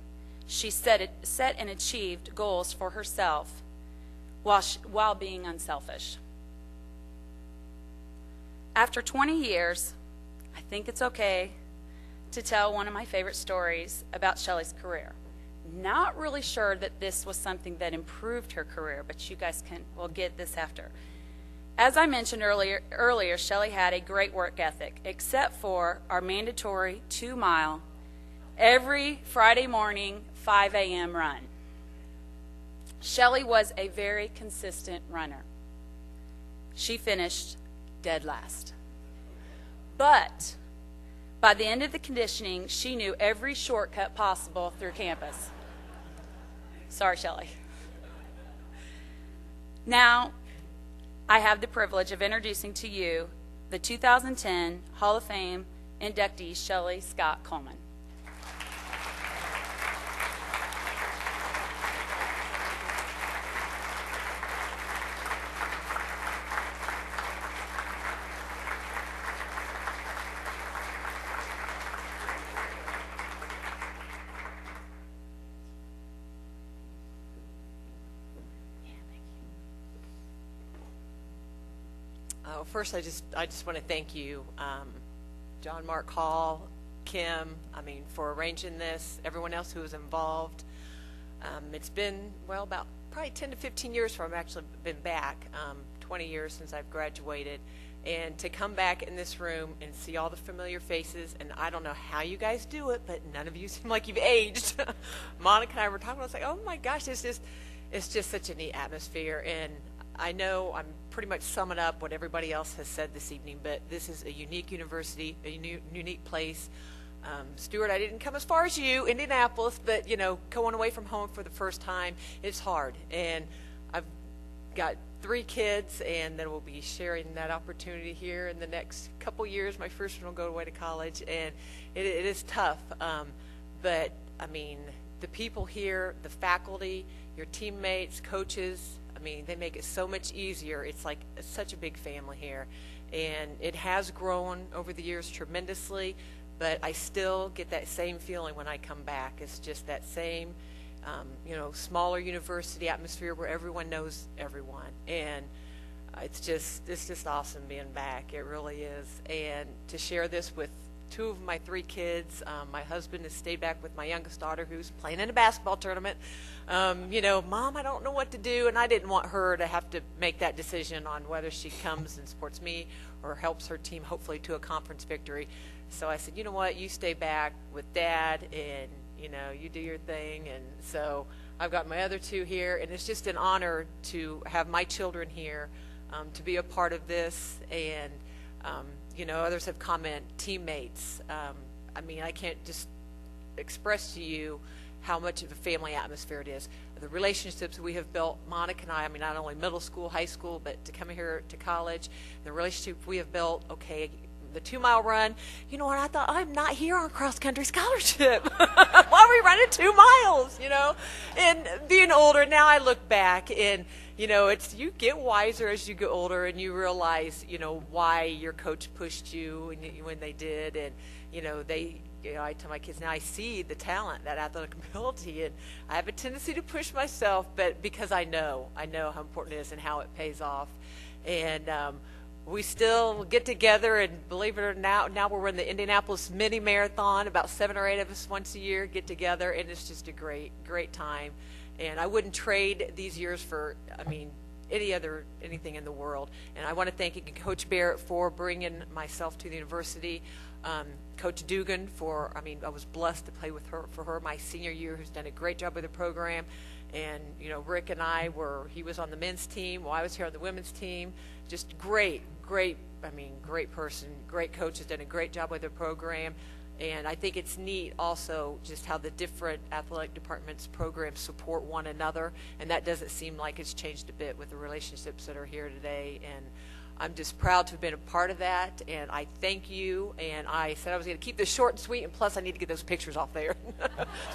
She set and achieved goals for herself while being unselfish. After 20 years, I think it's okay to tell one of my favorite stories about Shelly's career. Not really sure that this was something that improved her career, but you guys will get this after. As I mentioned earlier, Shelly had a great work ethic, except for our mandatory 2-mile every Friday morning 5 a.m. run. Shelly was a very consistent runner. She finished dead last. But by the end of the conditioning, she knew every shortcut possible through campus. Sorry, Shelly. Now, I have the privilege of introducing to you the 2010 Hall of Fame inductee, Shelly Scott Coleman. First, I just want to thank you, John Mark Hall, Kim, for arranging this, everyone else who was involved. It's been, about probably 10 to 15 years from I've actually been back, 20 years since I've graduated. And to come back in this room and see all the familiar faces, and I don't know how you guys do it, but none of you seem like you've aged. Monica and I were talking, I was like, oh my gosh, it's just such a neat atmosphere. And I know I'm pretty much summing up what everybody else has said this evening, but this is a unique university, a unique place. Stuart, I didn't come as far as you, Indianapolis, but, going away from home for the first time, it's hard. And I've got 3 kids, and then we'll be sharing that opportunity here in the next couple years. My first one will go away to college, and it is tough. But, the people here, the faculty, your teammates, coaches, I mean, they make it so much easier. It's like such a big family here. And it has grown over the years tremendously, but I still get that same feeling when I come back. It's just that same, smaller university atmosphere where everyone knows everyone. And it's just awesome being back. It really is. And to share this with two of my three kids. My husband has stayed back with my youngest daughter who's playing in a basketball tournament. Mom, I don't know what to do. And I didn't want her to have to make that decision on whether she comes and supports me or helps her team hopefully to a conference victory. So I said, you know what, you stay back with Dad and, you do your thing. And so I've got my other two here. And it's just an honor to have my children here, to be a part of this. And, others have commented, teammates. I can't just express to you how much of a family atmosphere it is. The relationships we have built, Monica and I not only middle school, high school, but to come here to college, the relationship we have built, the 2-mile run, I thought, I'm not here on cross-country scholarship. Why are we running 2 miles, And being older, now I look back and, you get wiser as you get older and you realize, why your coach pushed you when they did. And, I tell my kids now I see the talent, that athletic ability, and I have a tendency to push myself, but because I know how important it is and how it pays off. And we still get together, and believe it or not, now we're in the Indianapolis mini marathon. About 7 or 8 of us once a year get together, and it's just a great time. And I wouldn't trade these years for, anything in the world. And I want to thank Coach Barrett for bringing myself to the university. Coach Dugan I was blessed to play with her my senior year, who's done a great job with the program. And, Rick and he was on the men's team while I was here on the women's team. Just great person, great coach, has done a great job with the program. And I think it's neat also just how the different athletic departments programs support one another. And that doesn't seem like it's changed a bit with the relationships that are here today. And I'm just proud to have been a part of that. And I thank you. And I said I was going to keep this short and sweet. And plus, I need to get those pictures off there.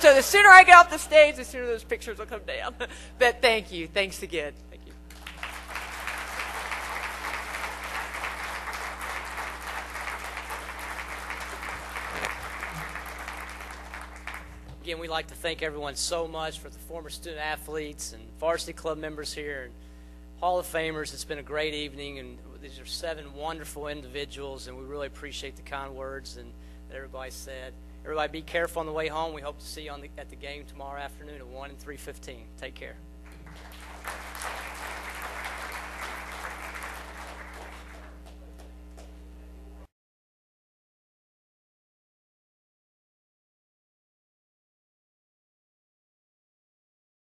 So the sooner I get off the stage, the sooner those pictures will come down. But thank you. Thanks again. Thank you. Again, we'd like to thank everyone so much, for the former student athletes and varsity club members here and Hall of Famers. It's been a great evening, and these are 7 wonderful individuals, and we really appreciate the kind words and that everybody said. Everybody be careful on the way home. We hope to see you at the game tomorrow afternoon at 1 and 3:15. Take care.